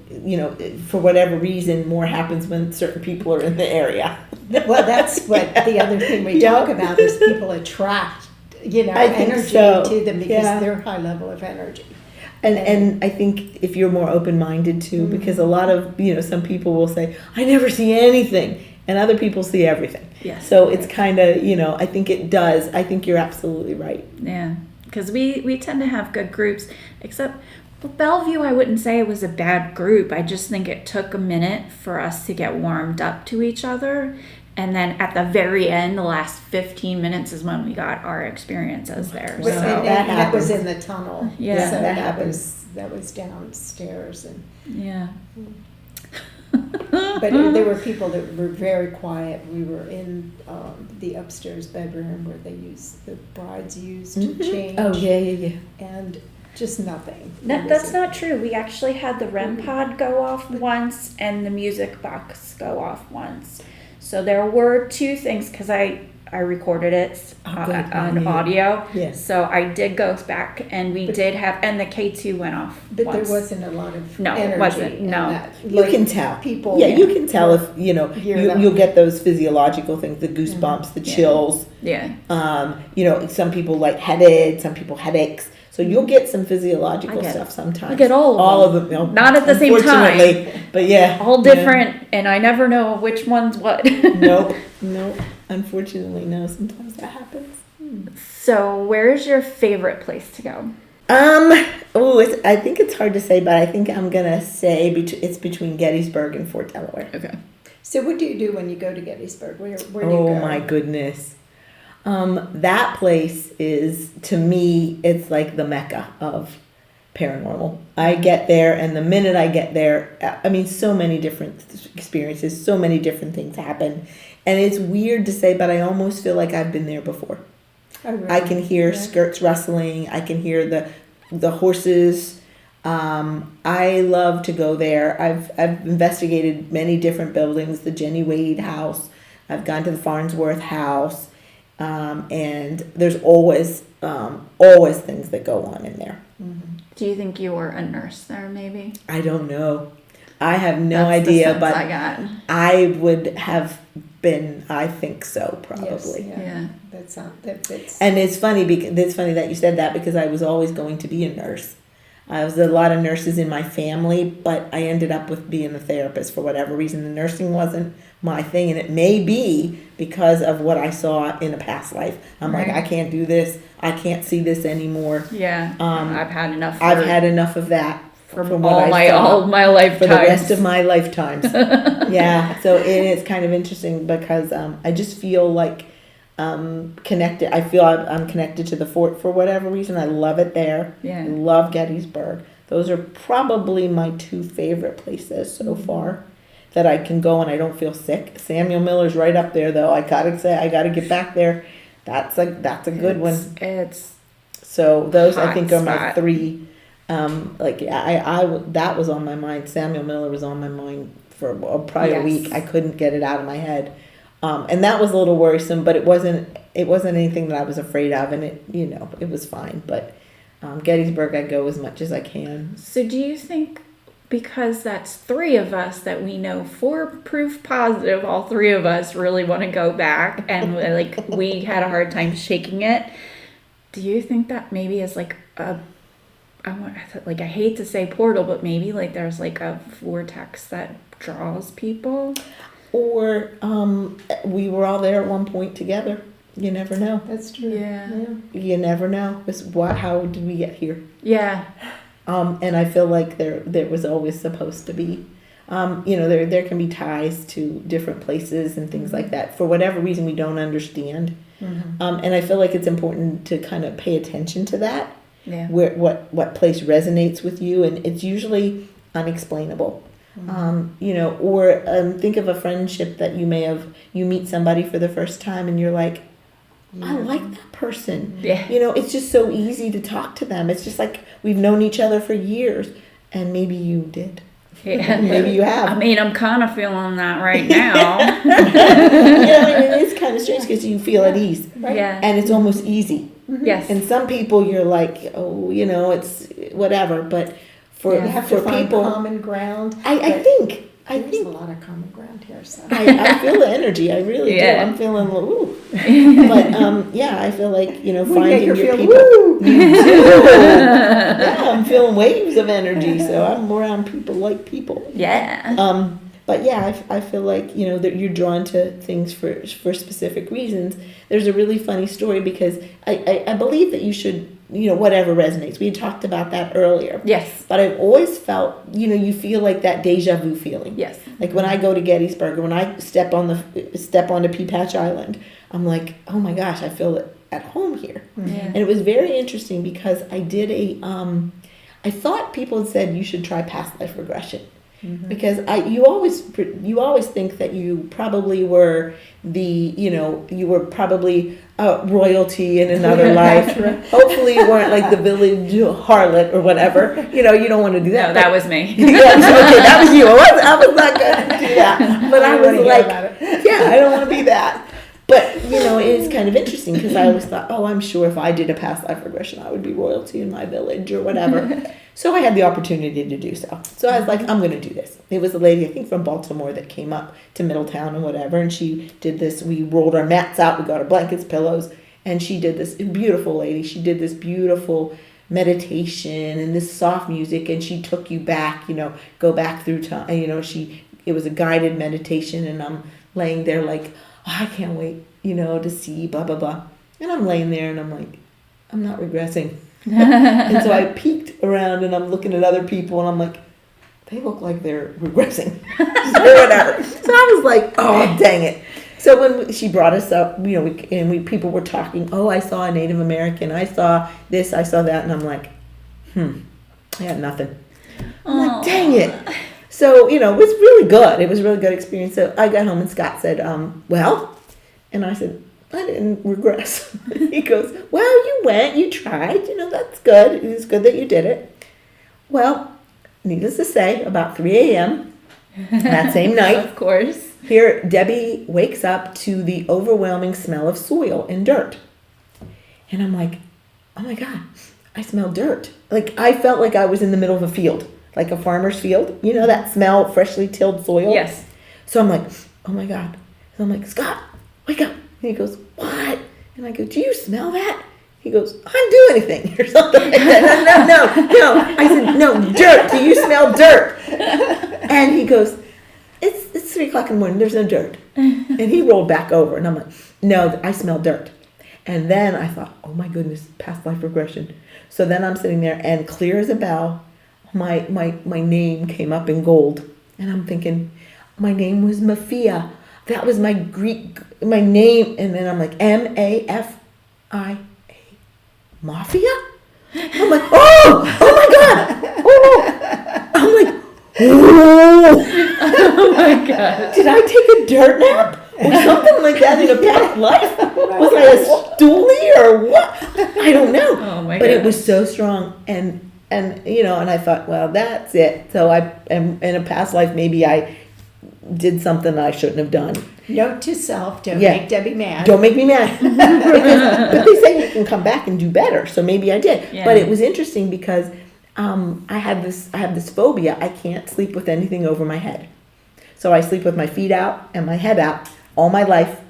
Speaker 2: for whatever reason, more happens when certain people are in the area.
Speaker 3: Well, that's what the other thing we talk about is people attract,
Speaker 2: I think
Speaker 3: energy
Speaker 2: so.
Speaker 3: to them because
Speaker 2: Yeah.
Speaker 3: they're high level of energy.
Speaker 2: And I think if you're more open-minded too, because a lot of, some people will say, I never see anything, and other people see everything.
Speaker 1: Yes.
Speaker 2: So it's kind of, I think it does. I think you're absolutely right.
Speaker 1: Yeah. Because we tend to have good groups, except Bellevue, I wouldn't say it was a bad group. I just think it took a minute for us to get warmed up to each other. And then at the very end, the last 15 minutes is when we got our experices there.
Speaker 3: But
Speaker 1: So
Speaker 3: that was in the tunnel.
Speaker 1: Yeah.
Speaker 3: So
Speaker 2: that
Speaker 3: that
Speaker 2: happens.
Speaker 3: was downstairs and
Speaker 1: yeah.
Speaker 3: but there were people that were very quiet. We were in the upstairs bedroom where the brides used to change.
Speaker 2: Oh, yeah.
Speaker 3: And just nothing.
Speaker 1: No, that's not true. We actually had the REM pod go off once and the music box go off once. So there were two things because I recorded it on audio.
Speaker 2: Yes.
Speaker 1: So I did go back and we did have, and the K2 went off.
Speaker 3: But
Speaker 1: once.
Speaker 3: there wasn't a lot of
Speaker 1: No, it
Speaker 3: energy
Speaker 1: wasn't.
Speaker 3: in
Speaker 1: No.
Speaker 3: that.
Speaker 2: You
Speaker 3: Like,
Speaker 2: can tell.
Speaker 3: People.
Speaker 2: Yeah, you can tell if,
Speaker 3: Hear them.
Speaker 2: you'll get those physiological things, the goosebumps, the chills.
Speaker 1: Yeah.
Speaker 2: Some people lightheaded, some people headaches. So you'll get some physiological stuff sometimes.
Speaker 1: I get all of them.
Speaker 2: them.
Speaker 1: Not at the same time.
Speaker 2: Unfortunately, but yeah.
Speaker 1: All different, and I never know which one's what.
Speaker 2: Nope. Unfortunately, no. Sometimes that happens.
Speaker 1: So, where's your favorite place to go?
Speaker 2: I think it's hard to say, but I think I'm gonna say it's between Gettysburg and Fort Delaware.
Speaker 1: Okay.
Speaker 3: So what do you do when you go to Gettysburg? Where do you go?
Speaker 2: Oh my goodness. That place is, to me, it's like the Mecca of paranormal. I get there, and the minute I get there, so many different experiences, so many different things happen. And it's weird to say, but I almost feel like I've been there before.
Speaker 3: Oh, really?
Speaker 2: I can hear skirts rustling. I can hear the horses. I love to go there. I've investigated many different buildings, the Jenny Wade house. I've gone to the Farnsworth house. And there's always things that go on in there.
Speaker 1: Do you think you were a nurse there, maybe?
Speaker 2: I don't know. I have no idea,
Speaker 1: the sense
Speaker 2: but
Speaker 1: I got.
Speaker 2: I would have been. I think so, probably.
Speaker 3: Yes,
Speaker 1: Yeah.
Speaker 3: That fits.
Speaker 2: And it's funny that you said that, because I was always going to be a nurse. I was a lot of nurses in my family, but I ended up with being a therapist for whatever reason. The nursing wasn't my thing, and it may be because of what I saw in a past life. I'm like, I can't do this. I can't see this anymore.
Speaker 1: Yeah. I've had enough.
Speaker 2: I've had enough of that
Speaker 1: from all my lifetimes.
Speaker 2: For the rest of my lifetimes. Yeah. So it is kind of interesting because I just feel like connected. I feel I'm connected to the fort for whatever reason. I love it there.
Speaker 1: Yeah.
Speaker 2: I love Gettysburg. Those are probably my two favorite places so far that I can go and I don't feel sick. Samuel Miller's right up there, though. I gotta say, I gotta get back there. That's a good one.
Speaker 1: It's
Speaker 2: so those I think are my
Speaker 1: spot.
Speaker 2: three. That was on my mind. Samuel Miller was on my mind for probably a week. I couldn't get it out of my head. And that was a little worrisome, but it wasn't anything that I was afraid of, and it was fine. But Gettysburg, I go as much as I can.
Speaker 1: So do you think, because that's three of us that we know for proof positive, all three of us really want to go back, and like we had a hard time shaking it, do you think that maybe is like I hate to say portal, but maybe like there's like a vortex that draws people?
Speaker 2: Or we were all there at one point together. You never know.
Speaker 3: That's true.
Speaker 1: Yeah.
Speaker 2: You never know. How did we get here?
Speaker 1: Yeah.
Speaker 2: And I feel like there was always supposed to be. There can be ties to different places and things like that. For whatever reason, we don't understand. And I feel like it's important to kind of pay attention to that.
Speaker 1: Yeah.
Speaker 2: What place resonates with you, and it's usually unexplainable. Or think of a friendship that you meet somebody for the first time and you're like, I like that person.
Speaker 1: Yeah.
Speaker 2: It's just so easy to talk to them. It's just like we've known each other for years, and maybe you did.
Speaker 1: Yeah.
Speaker 2: Maybe you have.
Speaker 1: I mean, I'm kind of feeling that right now.
Speaker 2: It is kind of strange because you feel at ease.
Speaker 1: Right? Yeah.
Speaker 2: And it's almost easy.
Speaker 1: Yes.
Speaker 2: And some people you're like, it's whatever, but
Speaker 3: you have to find
Speaker 2: people,
Speaker 3: common ground.
Speaker 2: I think
Speaker 3: there's a lot of common ground here. So
Speaker 2: I feel the energy. I really do. I'm feeling ooh. But I feel like finding your people.
Speaker 3: Woo.
Speaker 2: You do. Yeah, I'm feeling waves of energy. So I'm around people like people.
Speaker 1: Yeah.
Speaker 2: But yeah, I feel like that you're drawn to things for specific reasons. There's a really funny story because I believe that you should. Whatever resonates. We had talked about that earlier.
Speaker 1: Yes.
Speaker 2: But I've always felt, you feel like that deja vu feeling.
Speaker 1: Yes.
Speaker 2: Like when I go to Gettysburg or when I step onto Pea Patch Island, I'm like, oh my gosh, I feel at home here.
Speaker 1: Yeah.
Speaker 2: And it was very interesting because I did I thought people had said you should try past life regression. Because you always think that you probably were you were probably royalty in another life. Hopefully you weren't like the village harlot or whatever. You don't want to do that.
Speaker 1: No, that was me.
Speaker 2: Yeah, okay, that was you. I was not going to do that. But I was like, I don't want to be that. But, it's kind of interesting because I always thought, I'm sure if I did a past life regression, I would be royalty in my village or whatever. So I had the opportunity to do so. So I was like, I'm going to do this. It was a lady, I think from Baltimore, that came up to Middletown and whatever. And she did this. We rolled our mats out. We got our blankets, pillows. And she did this, beautiful lady. She did this beautiful meditation and this soft music. And she took you back, go back through time. It was a guided meditation. And I'm laying there like, I can't wait, to see blah, blah, blah. And I'm laying there and I'm like, I'm not regressing. And so I peeked around and I'm looking at other people and I'm like, they look like they're regressing. So whatever. So I was like, oh, dang it. So when she brought us up, people were talking, I saw a Native American. I saw this, I saw that. And I'm like, I had nothing. I'm like, dang it. So, it was really good. It was a really good experience. So I got home and Scott said, well, and I said, I didn't regress. He goes, well, you went, you tried, that's good. It's good that you did it. Well, needless to say, about 3 a.m. that same night,
Speaker 1: Of course,
Speaker 2: Here, Debbie wakes up to the overwhelming smell of soil and dirt. And I'm like, oh my God, I smell dirt. Like, I felt like I was in the middle of a field, like a farmer's field. You know that smell, freshly tilled soil?
Speaker 1: Yes.
Speaker 2: So I'm like, oh my God. So I'm like, Scott, wake up. And he goes, what? And I go, do you smell that? He goes, I didn't do anything or something like that. No. I said, no, dirt. Do you smell dirt? And he goes, it's 3 o'clock in the morning. There's no dirt. And he rolled back over. And I'm like, no, I smell dirt. And then I thought, oh my goodness, past life regression. So then I'm sitting there, and clear as a bell, my name came up in gold. And I'm thinking, my name was Mafia. That was my name. And then I'm like, Mafia. Mafia? I'm like, oh my God. Oh, I'm like, whoa.
Speaker 1: Oh my God.
Speaker 2: Did I take a dirt nap or something like that in a past life? Was I a stoolie or what? I don't know.
Speaker 1: Oh my God.
Speaker 2: But it was so strong, and and I thought, well, that's it. So I am in a past life, maybe I did something I shouldn't have done.
Speaker 3: Note to self, don't make Debbie mad.
Speaker 2: Don't make me mad. But they say you can come back and do better, so maybe I did.
Speaker 1: Yeah.
Speaker 2: But it was interesting because I have this phobia. I can't sleep with anything over my head. So I sleep with my feet out and my head out all my life.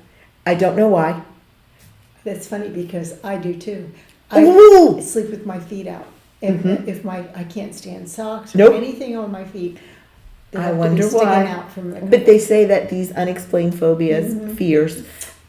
Speaker 2: I don't know why.
Speaker 3: That's funny because I do too.
Speaker 2: Ooh!
Speaker 3: I sleep with my feet out. If I can't stand socks or
Speaker 2: Nope.
Speaker 3: anything on my feet, they
Speaker 2: I
Speaker 3: have to
Speaker 2: wonder
Speaker 3: be sticking
Speaker 2: why.
Speaker 3: out from the
Speaker 2: But they say that these unexplained phobias, fears,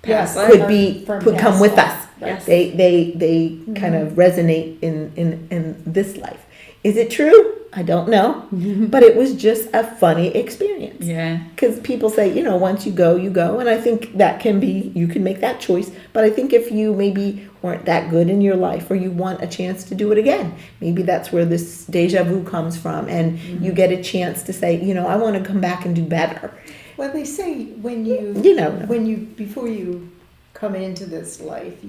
Speaker 3: yes,
Speaker 2: could come with us.
Speaker 1: Yes.
Speaker 2: They kind of resonate in this life. Is it true? I don't know. But it was just a funny experience.
Speaker 1: Yeah.
Speaker 2: Because people say, once you go, you go. And I think that you can make that choice. But I think if you maybe weren't that good in your life, or you want a chance to do it again, maybe that's where this deja vu comes from. And you get a chance to say, I want to come back and do better.
Speaker 3: Well, they say when before you come into this life,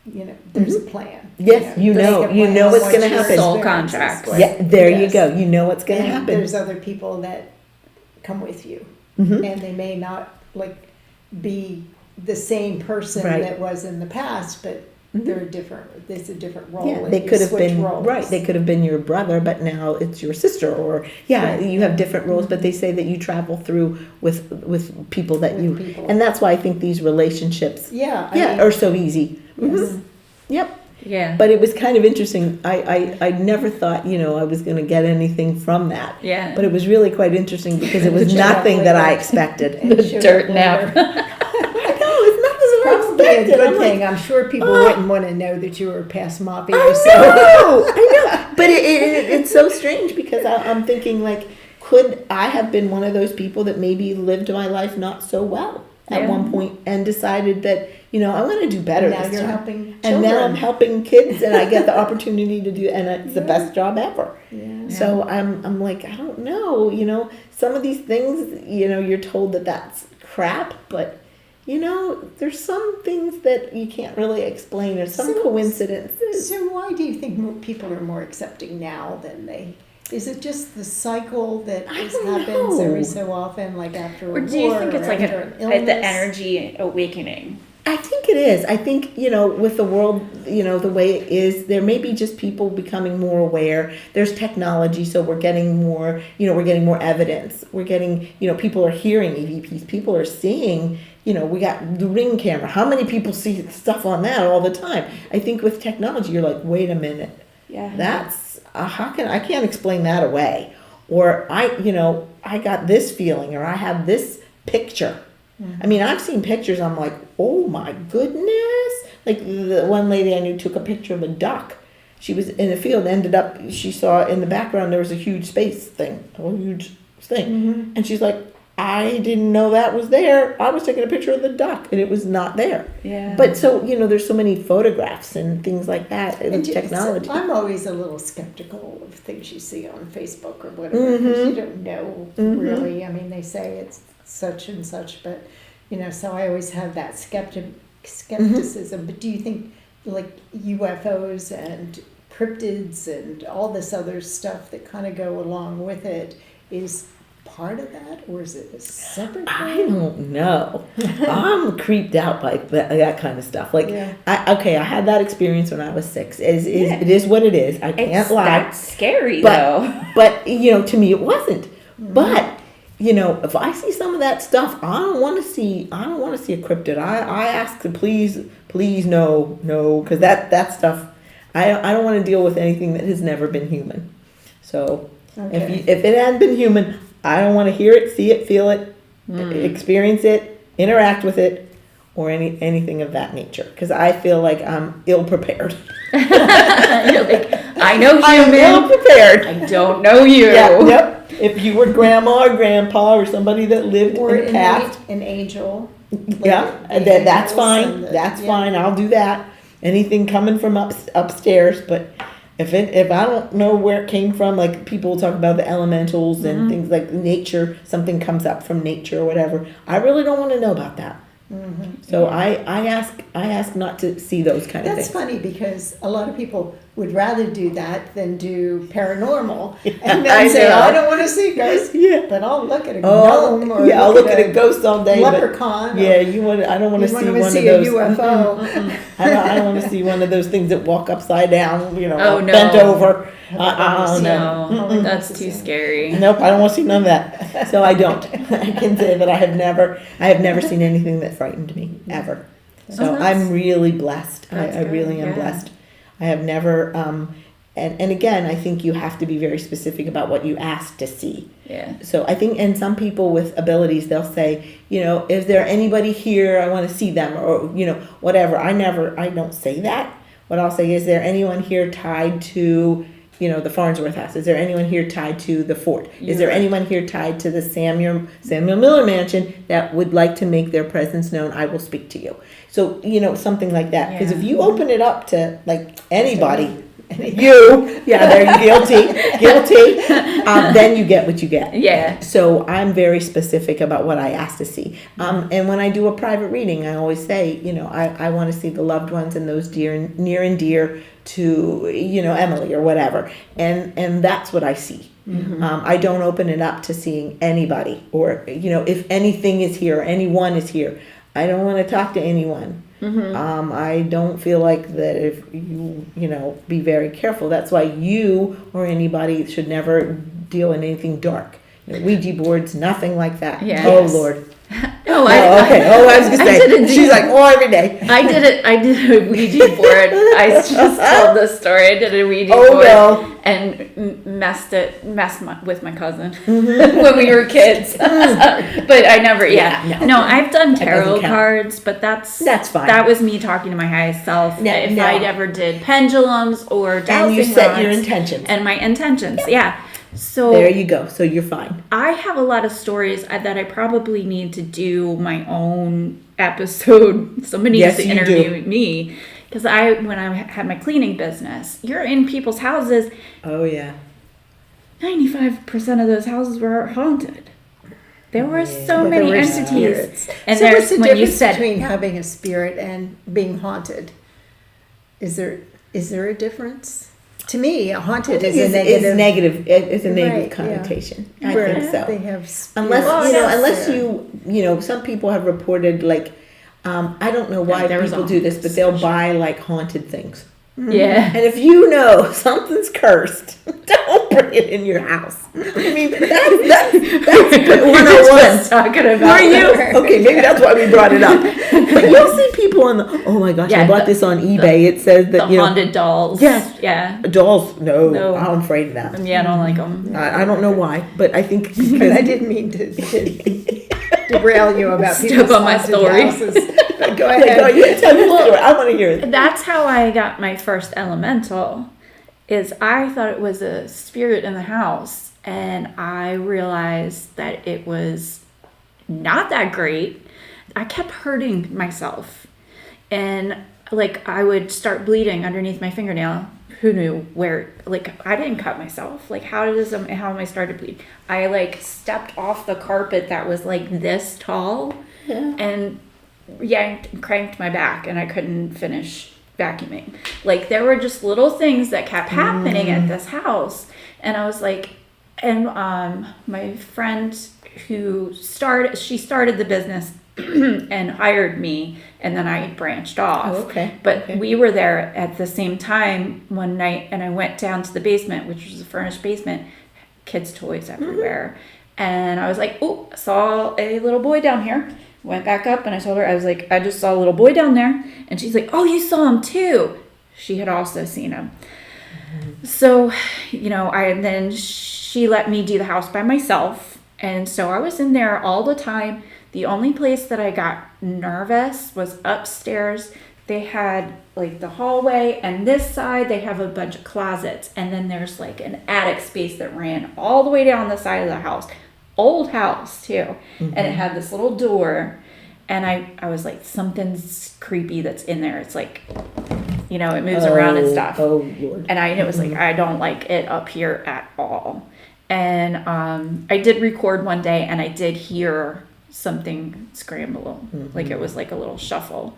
Speaker 3: there's a plan.
Speaker 2: Yes, you know what's going to happen.
Speaker 1: Soul contract.
Speaker 2: Yeah, there you go. You know what's going to happen.
Speaker 3: There's other people that come with you,
Speaker 2: Mm-hmm.
Speaker 3: and they may not be the same person that was in the past, but they're different. There's a different role.
Speaker 2: Yeah, they could have been right. They could have been your brother, but now it's your sister. Or you have different roles. But they say that you travel through with people that and that's why I think these relationships are so easy.
Speaker 3: Yes.
Speaker 2: Mm-hmm. Yep.
Speaker 1: Yeah.
Speaker 2: But it was kind of interesting. I never thought I was going to get anything from that.
Speaker 1: Yeah.
Speaker 2: But it was really quite interesting because it was nothing that I expected.
Speaker 1: The dirt nap.
Speaker 3: Probably a good thing. I'm sure people wouldn't want to know that you were past Mafia.
Speaker 2: I know. But it's so strange because I'm thinking, could I have been one of those people that maybe lived my life not so well at one point and decided that, I want to do better
Speaker 3: now
Speaker 2: this
Speaker 3: you're
Speaker 2: time.
Speaker 3: helping children.
Speaker 2: And now I'm helping kids and I get the opportunity to do, and it's the best job ever.
Speaker 3: Yeah.
Speaker 2: So I'm like, I don't know, some of these things, you're told that that's crap, but there's some things that you can't really explain. There's some coincidences.
Speaker 3: So why do you think people are more accepting now than they? Is it just the cycle that happens every so often, like after a war?
Speaker 1: Or do you think it's like
Speaker 3: an illness?
Speaker 1: the energy awakening?
Speaker 2: I think it is. I think, with the world, the way it is, there may be just people becoming more aware. There's technology, so we're getting more, we're getting more evidence. We're getting, people are hearing EVPs. People are seeing, we got the Ring camera. How many people see stuff on that all the time? I think with technology, you're like, wait a minute.
Speaker 1: Yeah.
Speaker 2: That's, I can't explain that away. Or I got this feeling, or I have this picture. I mean, I've seen pictures, I'm like, oh my goodness. Like the one lady I knew took a picture of a duck. She was in a field, she saw in the background there was a huge huge thing. Mm-hmm. And she's like, I didn't know that was there. I was taking a picture of the duck and it was not there.
Speaker 1: Yeah.
Speaker 2: But so, there's so many photographs and things like that with technology.
Speaker 3: I'm always a little skeptical of things you see on Facebook or whatever, because you don't know really. I mean, they say it's such and such, but so I always have that skepticism. But do you think UFOs and cryptids and all this other stuff that kind of go along with it is part of that, or is it a separate thing?
Speaker 2: I don't know. I'm creeped out by that kind of stuff. Like, I had that experience when I was 6. It is what it is. I can't lie.
Speaker 1: That's scary, though.
Speaker 2: But, to me, it wasn't. Mm-hmm. But, if I see some of that stuff, I don't want to see a cryptid. I ask to please, no, because that stuff, I don't want to deal with anything that has never been human. So, if it hadn't been human, I don't want to hear it, see it, feel it, experience it, interact with it, or anything of that nature. Because I feel like I'm ill prepared.
Speaker 1: You're like, I know human.
Speaker 2: I'm ill prepared.
Speaker 1: I don't know you.
Speaker 2: Yep. If you were grandma or grandpa or somebody that lived in the past,
Speaker 3: an angel.
Speaker 2: That's fine. That's fine. I'll do that. Anything coming from upstairs, but. If I don't know where it came from, like people talk about the elementals and things like nature, something comes up from nature or whatever, I really don't want to know about that. Mm-hmm. So I ask not to see those kind of things.
Speaker 3: That's funny because a lot of people would rather do that than do paranormal, and then I don't want to see ghosts. Yeah, but I'll look at a gnome or
Speaker 2: I'll look at a ghost all day.
Speaker 3: Leprechaun.
Speaker 2: I don't want to see one of those.
Speaker 3: A UFO.
Speaker 2: I don't want to see one of those things that walk upside down.
Speaker 1: No.
Speaker 2: Bent over.
Speaker 1: No, that's too scary.
Speaker 2: Nope, I don't want to see none of that. So I don't. I can say that I have never seen anything that frightened me ever. So I'm really blessed. I really am blessed. I have never, and again, I think you have to be very specific about what you ask to see.
Speaker 1: Yeah.
Speaker 2: So I think, and some people with abilities, they'll say, is there anybody here? I want to see them, or whatever. I don't say that. What I'll say is there anyone here tied to, the Farnsworth house? Is there anyone here tied to the fort? Is there anyone here tied to the Samuel Miller mansion that would like to make their presence known? I will speak to you. So, something like that. Because if you open it up to, like, anybody, you, they're guilty, then you get what you get.
Speaker 1: Yeah.
Speaker 2: So I'm very specific about what I ask to see. And when I do a private reading, I always say, I want to see the loved ones and those near and dear to, Emily or whatever. And that's what I see. Mm-hmm. I don't open it up to seeing anybody or, if anything is here or anyone is here. I don't want to talk to anyone. Mm-hmm. I don't feel like that if you, be very careful. That's why you or anybody should never deal in anything dark. Ouija boards, nothing like that.
Speaker 1: Yeah.
Speaker 2: Oh, yes. Lord.
Speaker 1: Okay.
Speaker 2: I was going to say, she's like, every day.
Speaker 1: I did a Ouija board. I just told this story. I did a Ouija board and messed with my cousin when we were kids. But I never, No, I've done tarot cards, but that's fine. That was me talking to my highest self. If I ever did pendulums or dowsing
Speaker 2: and you set your intentions.
Speaker 1: And my intentions, So
Speaker 2: there you go. So you're fine.
Speaker 1: I have a lot of stories that I probably need to do my own episode. Somebody needs to interview me because when I had my cleaning business, you're in people's houses.
Speaker 2: Oh yeah.
Speaker 1: 95% of those houses were haunted. There were so many entities.
Speaker 3: And so what's the difference between having a spirit and being haunted? Is there a difference? To me, haunted is a negative.
Speaker 2: It's a negative connotation. I think so.
Speaker 3: They have
Speaker 2: unless some people have reported like, I don't know why people do this, but they'll buy like haunted things.
Speaker 1: Yeah.
Speaker 2: And if something's cursed, don't bring it in your house. I mean, that's 101.
Speaker 1: Talking about.
Speaker 2: Were you? Okay, maybe that's why we brought it up. But you'll see people oh my gosh, I bought this on eBay. It says that,
Speaker 1: the haunted dolls.
Speaker 2: Yes.
Speaker 1: Yeah.
Speaker 2: Dolls, no. I'm afraid of that.
Speaker 1: Yeah, I don't like them.
Speaker 2: I don't know why, but I think
Speaker 3: because I didn't mean to derail you about people's
Speaker 1: on my story.
Speaker 3: Houses. Go ahead.
Speaker 2: Tell your story. I want to hear it.
Speaker 1: That's how I got my first elemental. Is I thought it was a spirit in the house, and I realized that it was not that great. I kept hurting myself, and like I would start bleeding underneath my fingernail. Who knew where? Like I didn't cut myself. Like how am I started bleeding? I like stepped off the carpet that was like this tall, and cranked my back, and I couldn't finish vacuuming. Like there were just little things that kept happening at this house, and I was like, And my friend she started the business and hired me, and then I branched off.
Speaker 2: Oh, okay.
Speaker 1: But we were there at the same time one night, and I went down to the basement, which was a furnished basement, kids' toys everywhere. And I was like, oh, I saw a little boy down here. Went back up, and I told her, I was like, I just saw a little boy down there. And she's like, oh, you saw him too. She had also seen him. So, then she let me do the house by myself. And so I was in there all the time. The only place that I got nervous was upstairs. They had like the hallway, and this side they have a bunch of closets. And then there's like an attic space that ran all the way down the side of the house. Old house too. And it had this little door. And I was like, something's creepy that's in there. It's like, it moves around and stuff.
Speaker 2: Oh, Lord.
Speaker 1: And it was like, I don't like it up here at all. And I did record one day, and I did hear something scramble. Like it was like a little shuffle.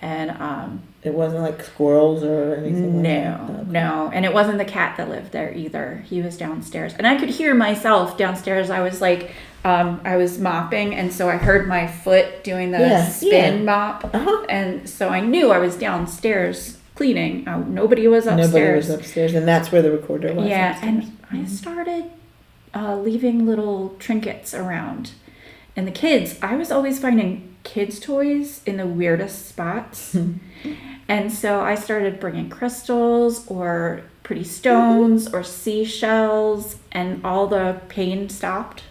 Speaker 1: And
Speaker 2: it wasn't like squirrels or anything?
Speaker 1: No. And it wasn't the cat that lived there either. He was downstairs. And I could hear myself downstairs. I was like, I was mopping, and so I heard my foot doing the spin mop. And so I knew I was downstairs cleaning. Nobody was upstairs.
Speaker 2: And that's where the recorder was.
Speaker 1: Yeah,
Speaker 2: upstairs.
Speaker 1: and I started leaving little trinkets around. And the kids, I was always finding kids' toys in the weirdest spots. And so I started bringing crystals or pretty stones or seashells, and all the pain stopped.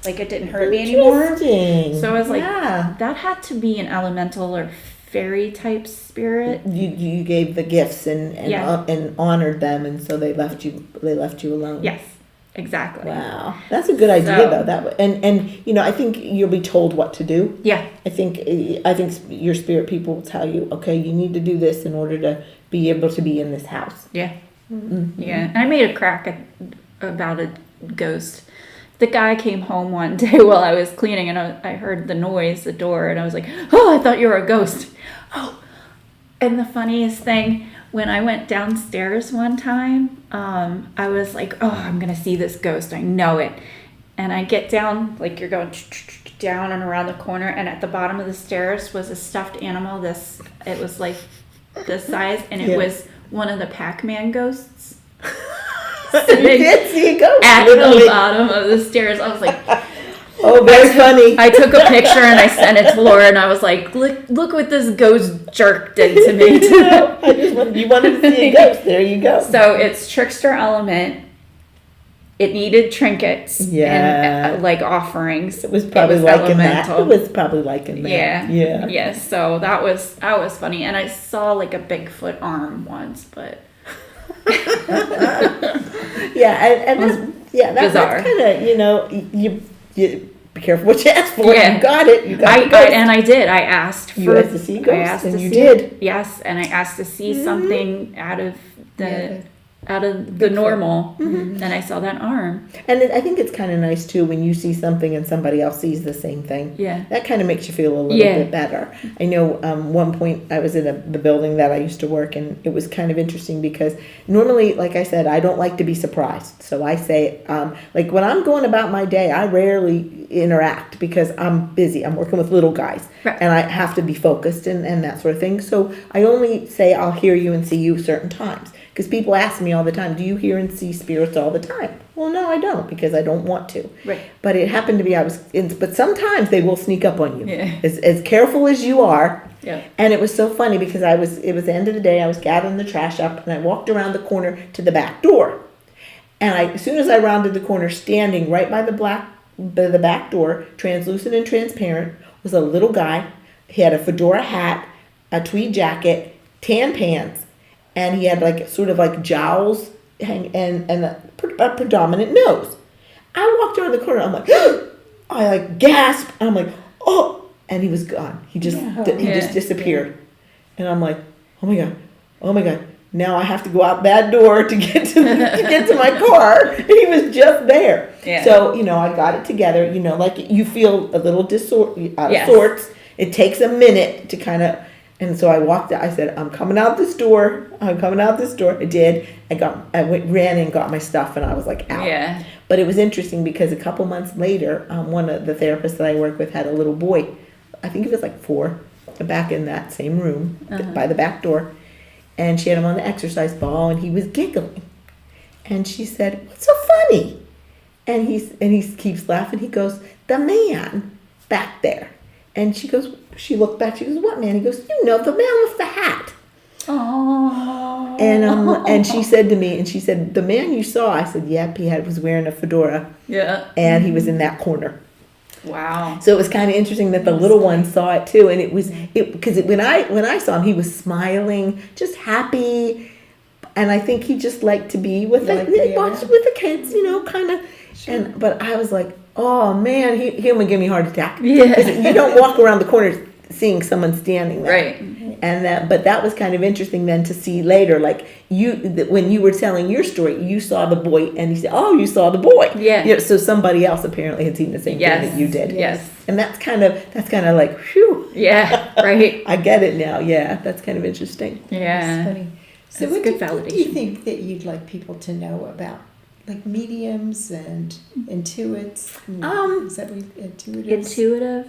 Speaker 1: Like it didn't hurt me anymore. So I was like, that had to be an elemental or fairy type spirit.
Speaker 2: You gave the gifts and honored them, and so they left you alone.
Speaker 1: Yes. Exactly.
Speaker 2: Wow, that's a good idea though. That and I think you'll be told what to do.
Speaker 1: Yeah.
Speaker 2: I think your spirit people will tell you, okay, you need to do this in order to be able to be in this house.
Speaker 1: Yeah. Yeah. And I made a crack about a ghost. The guy came home one day while I was cleaning, and I heard the noise, the door, and I was like, oh, I thought you were a ghost. Oh. And the funniest thing, when I went downstairs one time, I was like, oh, I'm going to see this ghost. I know it. And I get down, like you're going down and around the corner, and at the bottom of the stairs was a stuffed animal. It was like this size, and it was one of the Pac-Man ghosts.
Speaker 2: You did see a ghost
Speaker 1: at the bottom of the stairs. I was like,
Speaker 2: oh, very funny.
Speaker 1: I took a picture and I sent it to Laura, and I was like, look what this ghost jerk did to me.
Speaker 2: You wanted to see a ghost. There you go.
Speaker 1: So it's trickster element. It needed trinkets and like offerings.
Speaker 2: It was probably liking that. It was probably liking that.
Speaker 1: Yeah. Yes. So that was funny. And I saw like a Bigfoot arm once, but that's kind
Speaker 2: of, you be careful what you ask for. You got it.
Speaker 1: I did. I asked for.
Speaker 2: You asked to see ghosts, and you did.
Speaker 1: Yes, and I asked to see something out of the normal, and I saw that arm.
Speaker 2: And I think it's kind of nice too when you see something and somebody else sees the same thing.
Speaker 1: Yeah,
Speaker 2: that kind of makes you feel a little bit better. I know one point I was in the building that I used to work, and it was kind of interesting because normally, like I said, I don't like to be surprised. So I say, like when I'm going about my day, I rarely interact because I'm busy. I'm working with little guys, and I have to be focused and that sort of thing. So I only say I'll hear you and see you certain times. Because people ask me all the time, do you hear and see spirits all the time? Well, no, I don't, because I don't want to.
Speaker 1: Right.
Speaker 2: But it happened to be, but sometimes they will sneak up on you. Yeah. As careful as you are.
Speaker 1: Yeah.
Speaker 2: And it was so funny because it was the end of the day, I was gathering the trash up, and I walked around the corner to the back door. And as soon as I rounded the corner, standing right by the back door, translucent and transparent, was a little guy. He had a fedora hat, a tweed jacket, tan pants, and he had like sort of like jowls and a predominant nose. I walked around the corner. I'm like, I like gasped. And I'm like, oh, and he was gone. He just disappeared. And I'm like, oh my god. Now I have to go out that door to get to my car. And he was just there. Yeah. So I got it together. Like you feel a little out of sorts. It takes a minute to kind of. And so I walked out. I said, I'm coming out this door. I did. Ran and got my stuff, and I was like out.
Speaker 1: Yeah.
Speaker 2: But it was interesting because a couple months later, one of the therapists that I work with had a little boy, I think he was like 4, back in that same room by the back door. And she had him on the exercise ball and he was giggling. And she said, "What's so funny?" And he keeps laughing. He goes, "The man back there." And she looked back, she goes, "What man?" He goes, "You know, the man with the hat."
Speaker 1: Oh.
Speaker 2: And she said to me, "The man you saw?" I said, "Yep, was wearing a fedora."
Speaker 1: Yeah.
Speaker 2: And he was in that corner.
Speaker 1: Wow.
Speaker 2: So it was kind of interesting that the little one saw it too, and because when I saw him, he was smiling, just happy, and I think he just liked to be with with the kids, kind of. Sure. But I was like, oh man, he would give me a heart attack.
Speaker 1: Yeah.
Speaker 2: You don't walk around the corner seeing someone standing there.
Speaker 1: Right.
Speaker 2: And but that was kind of interesting then to see later, like when you were telling your story, you saw the boy, and you said, "Oh, you saw the boy."
Speaker 1: Yeah.
Speaker 2: So somebody else apparently had seen the same thing that you did.
Speaker 1: Yes.
Speaker 2: And that's kind of like, whew.
Speaker 1: Yeah. Right.
Speaker 2: I get it now. Yeah, that's kind of interesting.
Speaker 1: Yeah.
Speaker 3: That's funny. So
Speaker 1: That's good validation.
Speaker 3: What do you think that you'd like people to know about, like, mediums and intuits? Is that what
Speaker 1: Intuitive?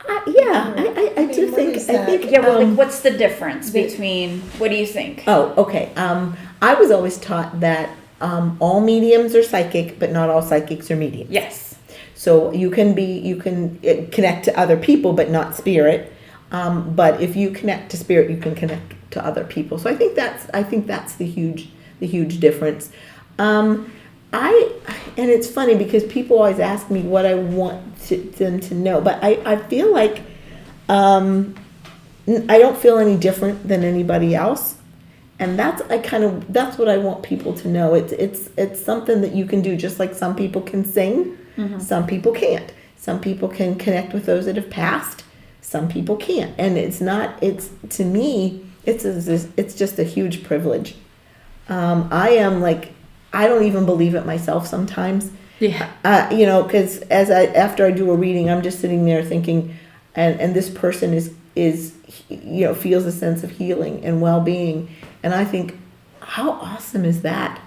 Speaker 2: I do think. I think.
Speaker 1: Yeah. Well, what's the difference between? What do you think?
Speaker 2: Oh, okay. I was always taught that all mediums are psychic, but not all psychics are mediums.
Speaker 1: Yes.
Speaker 2: So you can connect to other people, but not spirit. But if you connect to spirit, you can connect to other people. So I think that's the huge difference. And it's funny because people always ask me what I want them to know, but I feel like I don't feel any different than anybody else, and that's what I want people to know. It's something that you can do, just like some people can sing, some people can't. Some people can connect with those that have passed, some people can't, and to me it's just a huge privilege. I don't even believe it myself sometimes.
Speaker 1: Yeah.
Speaker 2: Because after I do a reading, I'm just sitting there thinking, and this person is feels a sense of healing and well-being, and I think, how awesome is that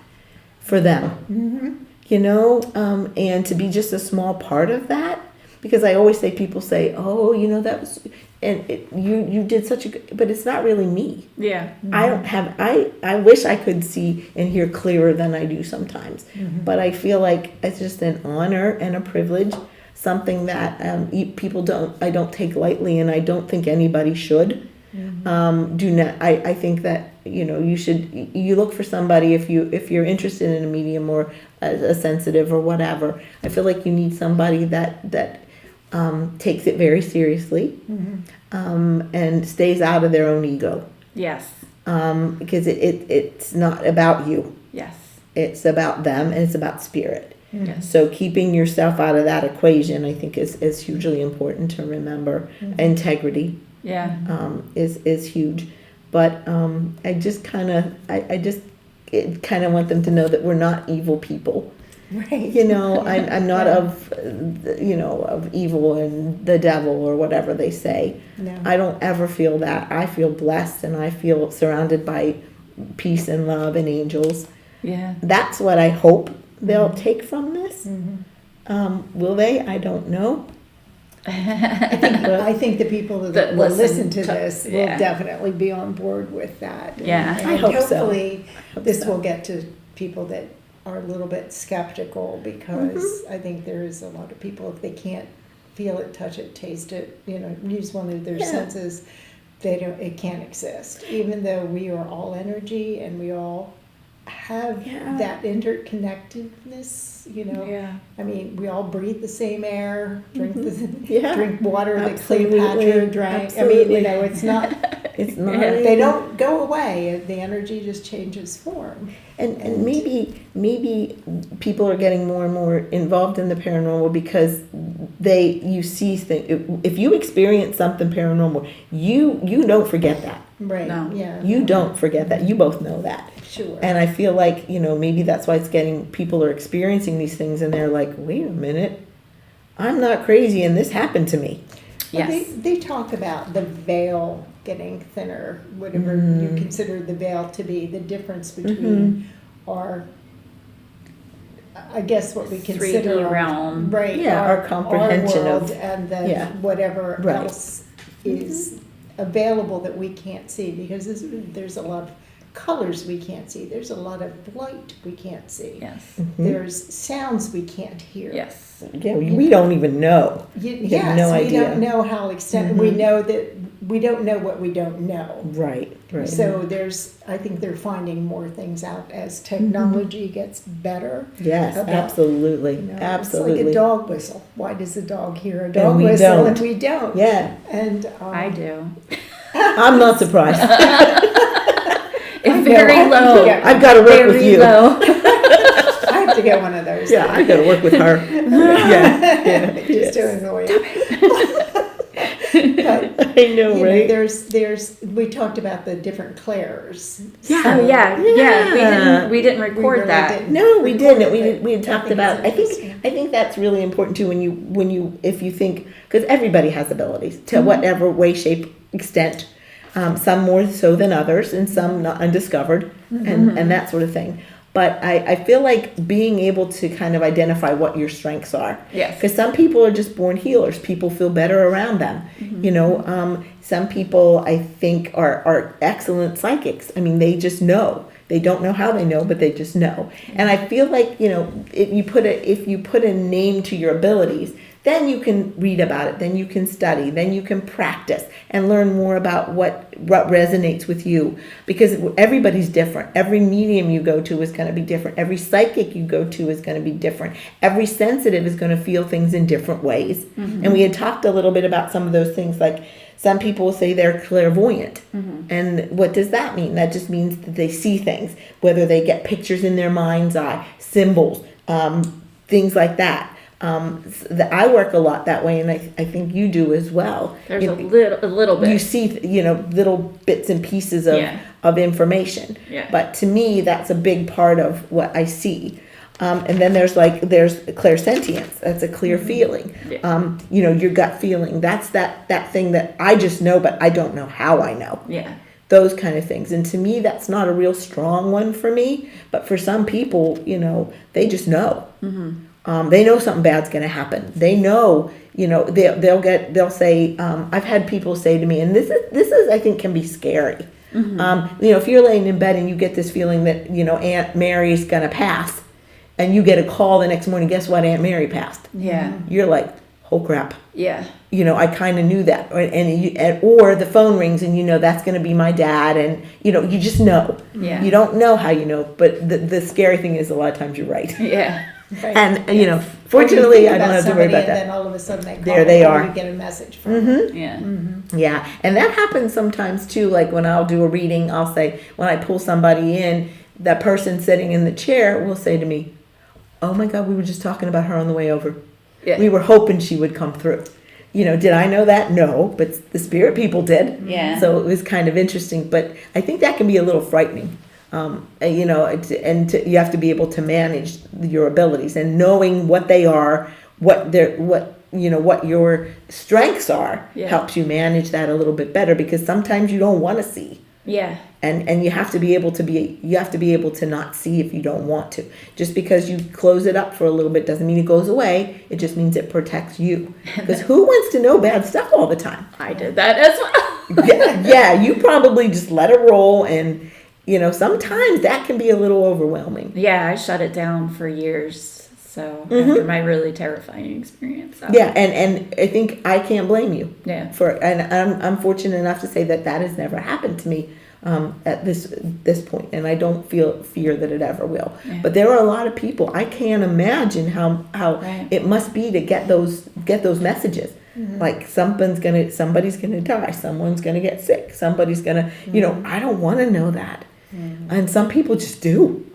Speaker 2: for them? Mm-hmm. And to be just a small part of that, because I always say, people say, "Oh, that was." And you did such a good, but it's not really me.
Speaker 1: Yeah.
Speaker 2: Mm-hmm. I wish I could see and hear clearer than I do sometimes. Mm-hmm. But I feel like it's just an honor and a privilege, something that I don't take lightly, and I don't think anybody should. Mm-hmm. I think that, you look for somebody if you're interested in a medium or a sensitive or whatever. I feel like you need somebody that takes it very seriously, and stays out of their own ego.
Speaker 1: Yes.
Speaker 2: Because it's not about you.
Speaker 1: Yes.
Speaker 2: It's about them, and it's about spirit.
Speaker 1: Yes.
Speaker 2: So keeping yourself out of that equation, I think, is hugely important to remember. Mm-hmm. Integrity.
Speaker 1: Yeah.
Speaker 2: Is huge, but I just kind of want them to know that we're not evil people.
Speaker 3: Right.
Speaker 2: I'm not of evil and the devil or whatever they say. No. I don't ever feel that. I feel blessed, and I feel surrounded by peace and love and angels. Yeah. That's what I hope they'll take from this. Mm-hmm. Will they? I don't know.
Speaker 3: I think the people that will listen to this will definitely be on board with that.
Speaker 1: Yeah.
Speaker 3: And
Speaker 2: I hope
Speaker 3: hopefully this will get to people that are a little bit skeptical, because I think there is a lot of people, if they can't feel it, touch it, taste it, use one of their senses, it can't exist. Even though we are all energy and we all have that interconnectedness, I mean, we all breathe the same air, drink drink water that Cleopatra drank.
Speaker 2: Absolutely.
Speaker 3: I mean, it's not they don't go away. The energy just changes form.
Speaker 2: And maybe people are getting more and more involved in the paranormal because you see things. If you experience something paranormal, you don't forget that.
Speaker 3: Right.
Speaker 1: No.
Speaker 3: Yeah.
Speaker 2: You don't forget that. You both know that.
Speaker 3: Sure.
Speaker 2: And I feel like, maybe that's why people are experiencing these things, and they're like, wait a minute, I'm not crazy, and this happened to me.
Speaker 3: Yes. Well, they talk about the veil getting thinner, whatever you consider the veil to be, the difference between our I guess what we
Speaker 1: 3D
Speaker 3: consider
Speaker 1: realm.
Speaker 3: right?
Speaker 2: Yeah, our comprehension
Speaker 3: our
Speaker 2: of-
Speaker 3: world, and then whatever
Speaker 2: Right.
Speaker 3: else is available that we can't see, because there's a lot of colors we can't see. There's a lot of light we can't see.
Speaker 1: Yes.
Speaker 3: There's sounds we can't hear.
Speaker 1: Yes.
Speaker 2: Yeah, we don't even know.
Speaker 3: Yes,
Speaker 2: have no
Speaker 3: we
Speaker 2: idea.
Speaker 3: don't know how extent. We know that we don't know what we don't know.
Speaker 2: Right, right.
Speaker 3: So I think they're finding more things out as technology gets better.
Speaker 2: Yes,
Speaker 3: about,
Speaker 2: absolutely,
Speaker 3: you know,
Speaker 2: absolutely.
Speaker 3: It's like a dog whistle. Why does the dog hear a
Speaker 2: And
Speaker 3: dog
Speaker 2: we
Speaker 3: whistle
Speaker 2: don't.
Speaker 3: and we don't?
Speaker 2: Yeah,
Speaker 3: And
Speaker 1: I do.
Speaker 2: I'm not surprised.
Speaker 1: It's very low.
Speaker 2: I've got to work with
Speaker 1: Very
Speaker 2: you.
Speaker 1: low.
Speaker 3: I have to get one of those.
Speaker 2: Yeah, I've got to work with her. Yeah,
Speaker 3: Just to annoy you. But,
Speaker 2: I know,
Speaker 3: you
Speaker 2: right?
Speaker 3: know, there's we talked about the different Claires.
Speaker 1: Yeah.
Speaker 3: So-
Speaker 1: Oh yeah. We didn't record
Speaker 3: really
Speaker 1: that.
Speaker 3: didn't
Speaker 2: No, we
Speaker 3: record
Speaker 2: didn't.
Speaker 3: it,
Speaker 2: We had
Speaker 3: but
Speaker 2: talked
Speaker 3: I
Speaker 2: about.
Speaker 3: think it's
Speaker 2: I think that's really important too. When you if you think, because everybody has abilities to whatever way, shape, extent. Some more so than others, and some not undiscovered, and that sort of thing. But I feel like being able to kind of identify what your strengths are.
Speaker 1: Yes.
Speaker 2: Because some people are just born healers. People feel better around them. You know, some people I think are excellent psychics. I mean, they just know. They don't know how they know, but they just know. And I feel like, you know, if you put a name to your abilities, then you can read about it, then you can study, then you can practice and learn more about what resonates with you, because everybody's different. Every medium you go to is going to be different. Every psychic you go to is going to be different. Every sensitive is going to feel things in different ways. And we had talked a little bit about some of those things, like some people say they're clairvoyant. And what does that mean? That just means that they see things, whether they get pictures in their mind's eye, symbols, things like that. I work a lot that way, and I think you do as well.
Speaker 1: There's a little bit.
Speaker 2: You see, little bits and pieces of information.
Speaker 1: Yeah.
Speaker 2: But to me, that's a big part of what I see. And then there's clairsentience. That's a clear feeling.
Speaker 1: Yeah.
Speaker 2: Your gut feeling. That's that thing that I just know, but I don't know how I know.
Speaker 1: Yeah.
Speaker 2: Those kind of things. And to me, that's not a real strong one for me. But for some people, they just know. They know something bad's going to happen. They know, they'll say, I've had people say to me, and this is I think can be scary. If you're laying in bed and you get this feeling that, Aunt Mary's going to pass, and you get a call the next morning, guess what? Aunt Mary passed.
Speaker 1: Yeah.
Speaker 2: You're like, oh crap.
Speaker 1: Yeah.
Speaker 2: I kind of knew that. Or the phone rings and that's going to be my dad, and you just know.
Speaker 1: Yeah.
Speaker 2: You don't know how you know, but the scary thing is a lot of times you're right.
Speaker 1: Yeah.
Speaker 3: Right.
Speaker 2: And fortunately, I don't have to worry about that.
Speaker 3: And then all of a sudden they call.
Speaker 2: There they are.
Speaker 3: You get a message from them.
Speaker 1: Yeah.
Speaker 2: Yeah, and that happens sometimes too. Like when I'll do a reading, I'll say, when I pull somebody in, that person sitting in the chair will say to me, "Oh my God, we were just talking about her on the way over.
Speaker 1: Yeah.
Speaker 2: We were hoping she would come through." Did I know that? No, but the spirit people did.
Speaker 1: Yeah.
Speaker 2: So it was kind of interesting, but I think that can be a little frightening. You have to be able to manage your abilities, and knowing what they are, what your strengths are, helps you manage that a little bit better, because sometimes you don't want to see.
Speaker 1: Yeah.
Speaker 2: And you have to be able to not see if you don't want to. Just because you close it up for a little bit doesn't mean it goes away. It just means it protects you. Because who wants to know bad stuff all the time?
Speaker 1: I did that as well.
Speaker 2: yeah, you probably just let it roll, and sometimes that can be a little overwhelming.
Speaker 1: Yeah, I shut it down for years. So after my really terrifying experience. So.
Speaker 2: Yeah, and I think I can't blame you.
Speaker 1: Yeah.
Speaker 2: And I'm fortunate enough to say that has never happened to me at this point, and I don't fear that it ever will.
Speaker 1: Yeah.
Speaker 2: But there are a lot of people. I can't imagine how
Speaker 1: Right.
Speaker 2: it must be to get those messages. Like somebody's gonna die, someone's gonna get sick, somebody's gonna I don't want to know that. And some people just do.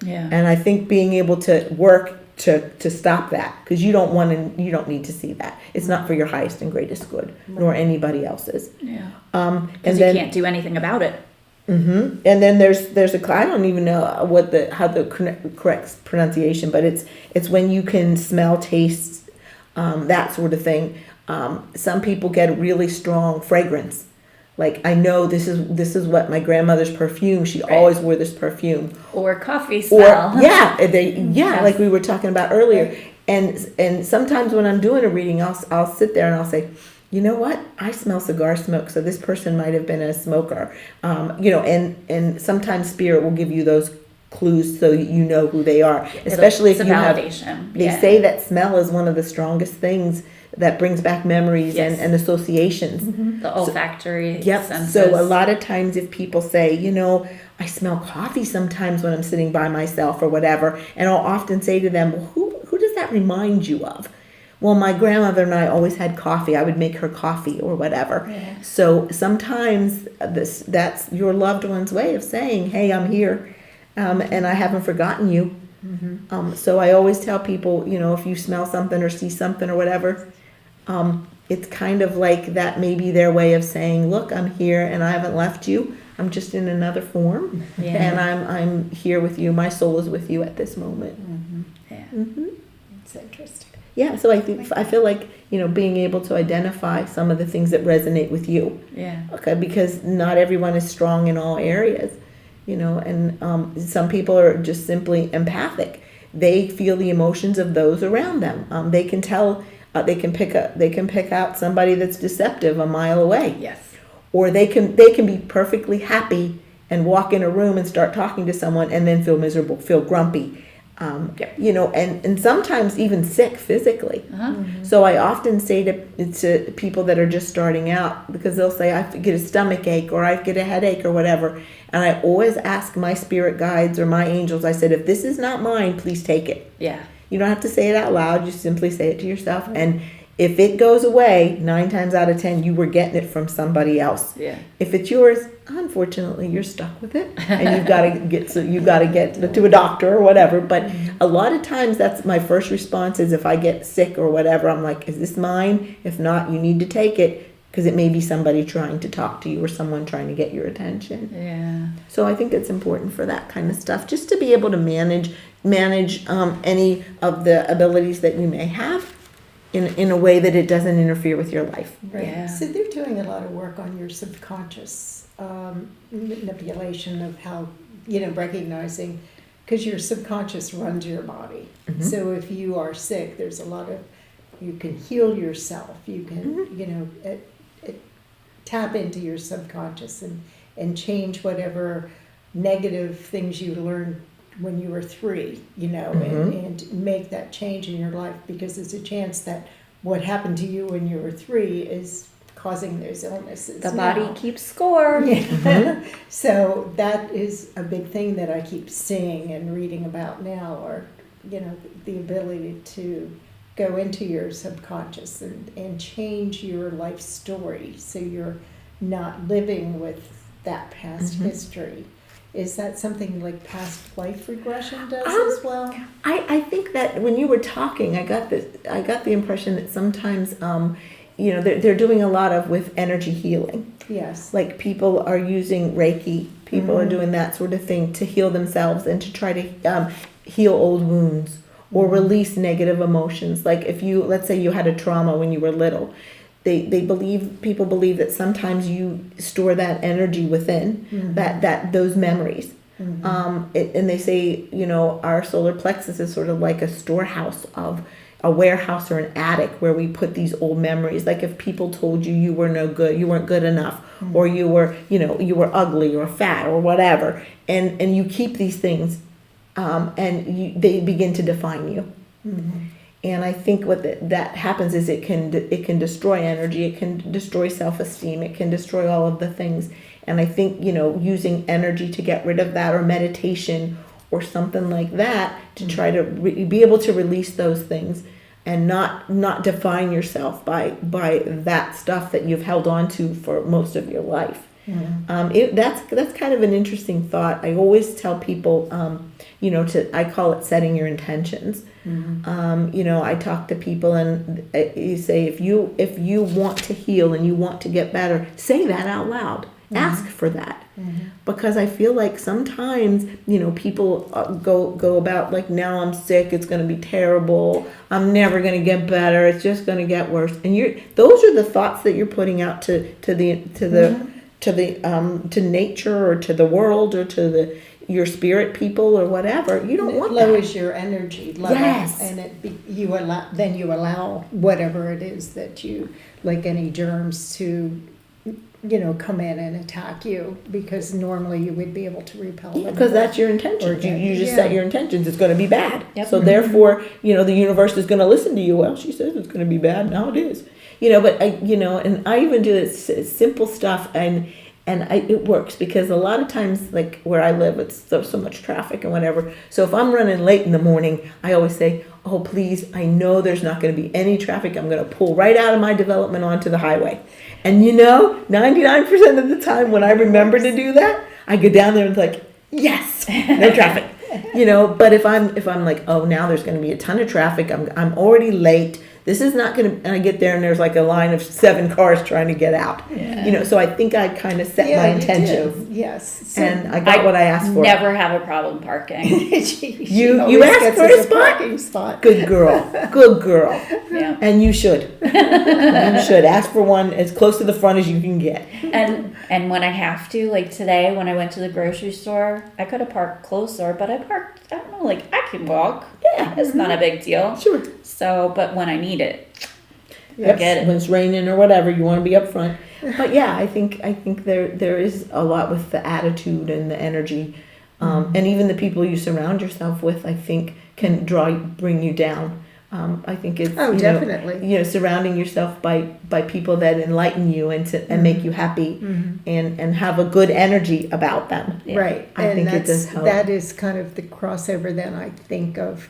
Speaker 1: Yeah.
Speaker 2: And I think being able to work to stop that, because you don't need to see that. It's not for your highest and greatest good, nor anybody else's.
Speaker 1: Yeah.
Speaker 2: And
Speaker 1: Because you can't do anything about it.
Speaker 2: And then there's I don't even know how the correct pronunciation, but it's when you can smell, taste, that sort of thing. Some people get a really strong fragrance, Like, I know this is what my grandmother's perfume, she always wore this perfume.
Speaker 1: Or coffee smell.
Speaker 2: Or, like we were talking about earlier. Right. And sometimes when I'm doing a reading, I'll sit there and I'll say, you know what? I smell cigar smoke, so this person might have been a smoker. And sometimes spirit will give you those clues so you know who they are. Especially if you validation. Have. They say that smell is one of the strongest things that brings back memories and associations.
Speaker 1: Mm-hmm. The olfactory senses.
Speaker 2: So a lot of times if people say, I smell coffee sometimes when I'm sitting by myself or whatever, and I'll often say to them, well, who does that remind you of? Well, my grandmother and I always had coffee. I would make her coffee or whatever. Yeah. So sometimes that's your loved one's way of saying, hey, I'm here, and I haven't forgotten you. Mm-hmm. So I always tell people, if you smell something or see something or whatever, it's kind of like that may be their way of saying, look, I'm here and I haven't left you. I'm just in another form, and I'm here with you. My soul is with you at this moment.
Speaker 1: Mm-hmm. Yeah,
Speaker 3: it's interesting.
Speaker 2: Yeah, so I feel like being able to identify some of the things that resonate with you.
Speaker 1: Yeah.
Speaker 2: Okay, because not everyone is strong in all areas, and some people are just simply empathic. They feel the emotions of those around them. They can tell. They can pick out somebody that's deceptive a mile away.
Speaker 1: Yes.
Speaker 2: Or they can be perfectly happy and walk in a room and start talking to someone and then feel miserable, feel grumpy. And sometimes even sick physically.
Speaker 1: Uh-huh. Mm-hmm.
Speaker 2: So I often say to people that are just starting out, because they'll say, I get a stomach ache or I get a headache or whatever. And I always ask my spirit guides or my angels, I said, if this is not mine, please take it.
Speaker 1: Yeah.
Speaker 2: You don't have to say it out loud. You simply say it to yourself. Mm-hmm. And if it goes away, 9 times out of 10, you were getting it from somebody else.
Speaker 1: Yeah.
Speaker 2: If it's yours, unfortunately, you're stuck with it, and you've got to get to a doctor or whatever. But a lot of times, that's my first response is if I get sick or whatever, I'm like, is this mine? If not, you need to take it because it may be somebody trying to talk to you or someone trying to get your attention.
Speaker 1: Yeah.
Speaker 2: So I think it's important for that kind of stuff, just to be able to manage any of the abilities that you may have. In a way that it doesn't interfere with your life.
Speaker 3: Right.
Speaker 1: Yeah.
Speaker 3: So they're doing a lot of work on your subconscious manipulation of how, recognizing, because your subconscious runs your body. Mm-hmm. So if you are sick, there's a lot of, you can heal yourself. You can, tap into your subconscious and change whatever negative things you learned when you were 3, and make that change in your life, because there's a chance that what happened to you when you were 3 is causing those illnesses.
Speaker 1: The body keeps score.
Speaker 3: Yeah. Mm-hmm. So that is a big thing that I keep seeing and reading about now, or, the ability to go into your subconscious and change your life story so you're not living with that past history. Is that something like past life regression does as well?
Speaker 2: I think that when you were talking, I got the impression that sometimes, they're doing a lot of with energy healing.
Speaker 3: Yes.
Speaker 2: Like people are using Reiki, people are doing that sort of thing to heal themselves and to try to heal old wounds or release negative emotions. Like let's say you had a trauma when you were little. People believe that sometimes you store that energy within that those memories. Mm-hmm. And they say, our solar plexus is sort of like a storehouse of a warehouse or an attic where we put these old memories. Like if people told you were no good, you weren't good enough, or you were ugly or fat or whatever, and you keep these things, and they begin to define you. Mm-hmm. And I think what that happens is it can destroy energy, it can destroy self-esteem, it can destroy all of the things. And I think, using energy to get rid of that, or meditation or something like that, to try to be able to release those things and not define yourself by that stuff that you've held on to for most of your life. Mm-hmm. That's kind of an interesting thought. I always tell people, I call it setting your intentions. Mm-hmm. I talk to people and you say, if you want to heal and you want to get better, say that out loud. Mm-hmm. Ask for that. Mm-hmm. Because I feel like sometimes, people go about like, now I'm sick, it's going to be terrible, I'm never going to get better, it's just going to get worse. And those are the thoughts that you're putting out to the to nature or to the world or to your spirit people or whatever. You don't want that.
Speaker 3: It lowers your energy level.
Speaker 2: Yes.
Speaker 3: And you allow whatever it is that you, like any germs, to come in and attack you, because normally you would be able to repel them.
Speaker 2: Because that's your intention. You just set your intentions. It's going to be bad.
Speaker 1: Yep.
Speaker 2: So therefore, the universe is going to listen to you. Well, she says it's going to be bad. Now it is. But and I even do this simple stuff, and it works, because a lot of times, like where I live, it's so much traffic and whatever. So if I'm running late in the morning, I always say, oh, please, I know there's not going to be any traffic. I'm going to pull right out of my development onto the highway. And 99% of the time when I remember to do that, I go down there and it's like, yes, no traffic. But if I'm like, oh, now there's going to be a ton of traffic. I'm already late. This is not going to, and I get there and there's like a line of 7 cars trying to get out. Yeah. So I think I kind of set my intentions.
Speaker 3: Yes.
Speaker 2: So and I got what I asked for.
Speaker 1: Never have a problem parking.
Speaker 2: You asked for a
Speaker 3: parking spot.
Speaker 2: Good girl. Good girl.
Speaker 1: Yeah.
Speaker 2: And you should. You should. Ask for one as close to the front as you can get.
Speaker 1: And when I have to, like today when I went to the grocery store, I could have parked closer, but I parked, I don't know, like I can walk.
Speaker 2: Yeah.
Speaker 1: It's not a big deal.
Speaker 2: Sure.
Speaker 1: So, but when I need it,
Speaker 2: Yep.
Speaker 1: I get it.
Speaker 2: When it's raining or whatever, you want to be up front. But yeah, I think there is a lot with the attitude and the energy, and even the people you surround yourself with, I think, can bring you down. I think it's
Speaker 3: definitely
Speaker 2: surrounding yourself by people that enlighten you and make you happy and have a good energy about them.
Speaker 3: Yeah. Right.
Speaker 2: I think it does help.
Speaker 3: That is kind of the crossover then, I think, of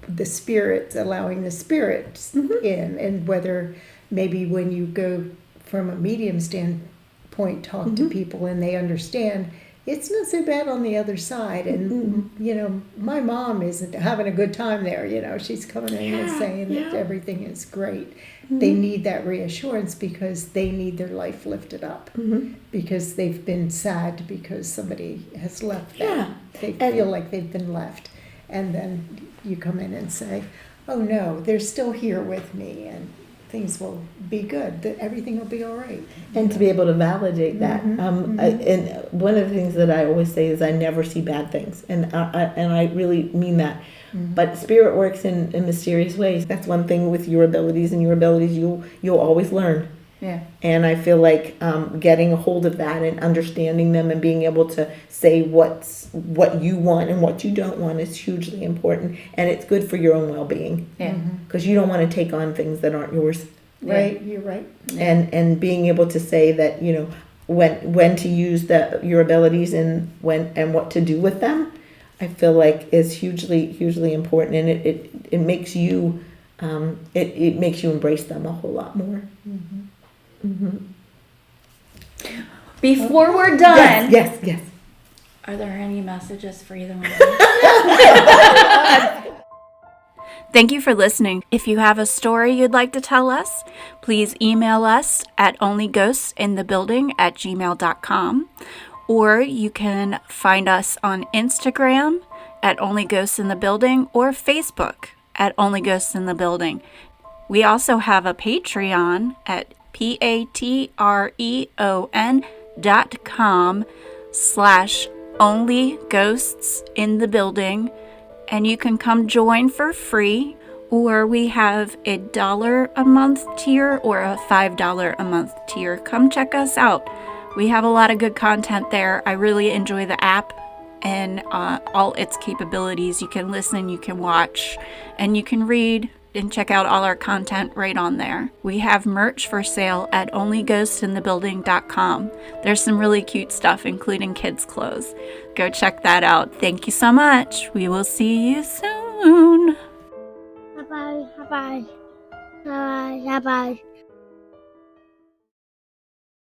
Speaker 3: the spirits, allowing the spirits in, and whether maybe when you go from a medium standpoint, talk to people and they understand it's not so bad on the other side, and my mom isn't having a good time there, she's coming in and saying that everything is great. They need that reassurance because they need their life lifted up, because they've been sad because somebody has left them. They feel like they've been left, and then you come in and say, oh no, they're still here with me, and things will be good, that everything will be all right.
Speaker 2: And to be able to validate that. And one of the things that I always say is I never see bad things. And I really mean that. But spirit works in mysterious ways. That's one thing with your abilities, and your abilities you'll always learn.
Speaker 1: Yeah.
Speaker 2: And I feel like getting a hold of that and understanding them and being able to say what you want and what you don't want is hugely important. And it's good for your own well-being.
Speaker 1: Yeah.
Speaker 2: Because you don't want to take on things that aren't yours.
Speaker 3: Right, you're right.
Speaker 2: And being able to say that, when to use your abilities and what to do with them, I feel like is hugely important. And it makes you it makes you embrace them a whole lot more.
Speaker 1: Before we're done,
Speaker 2: yes.
Speaker 1: Are there any messages for either one of you? Thank you for listening. If you have a story you'd like to tell us, please email us at onlyghostsinthebuilding@gmail.com, or you can find us on Instagram at onlyghostsinthebuilding or Facebook at onlyghostsinthebuilding. We also have a Patreon at patreon.com/onlyghostsinthebuilding, and you can come join for free, or we have a $1 a month tier or a $5 a month tier. Come check us out. We have a lot of good content there. I really enjoy the app and all its capabilities. You can listen, you can watch, and you can read and check out all our content right on there. We have merch for sale at onlyghostsinthebuilding.com. There's some really cute stuff, including kids' clothes. Go check that out. Thank you so much. We will see you soon.
Speaker 4: Bye bye. Bye bye. Bye bye.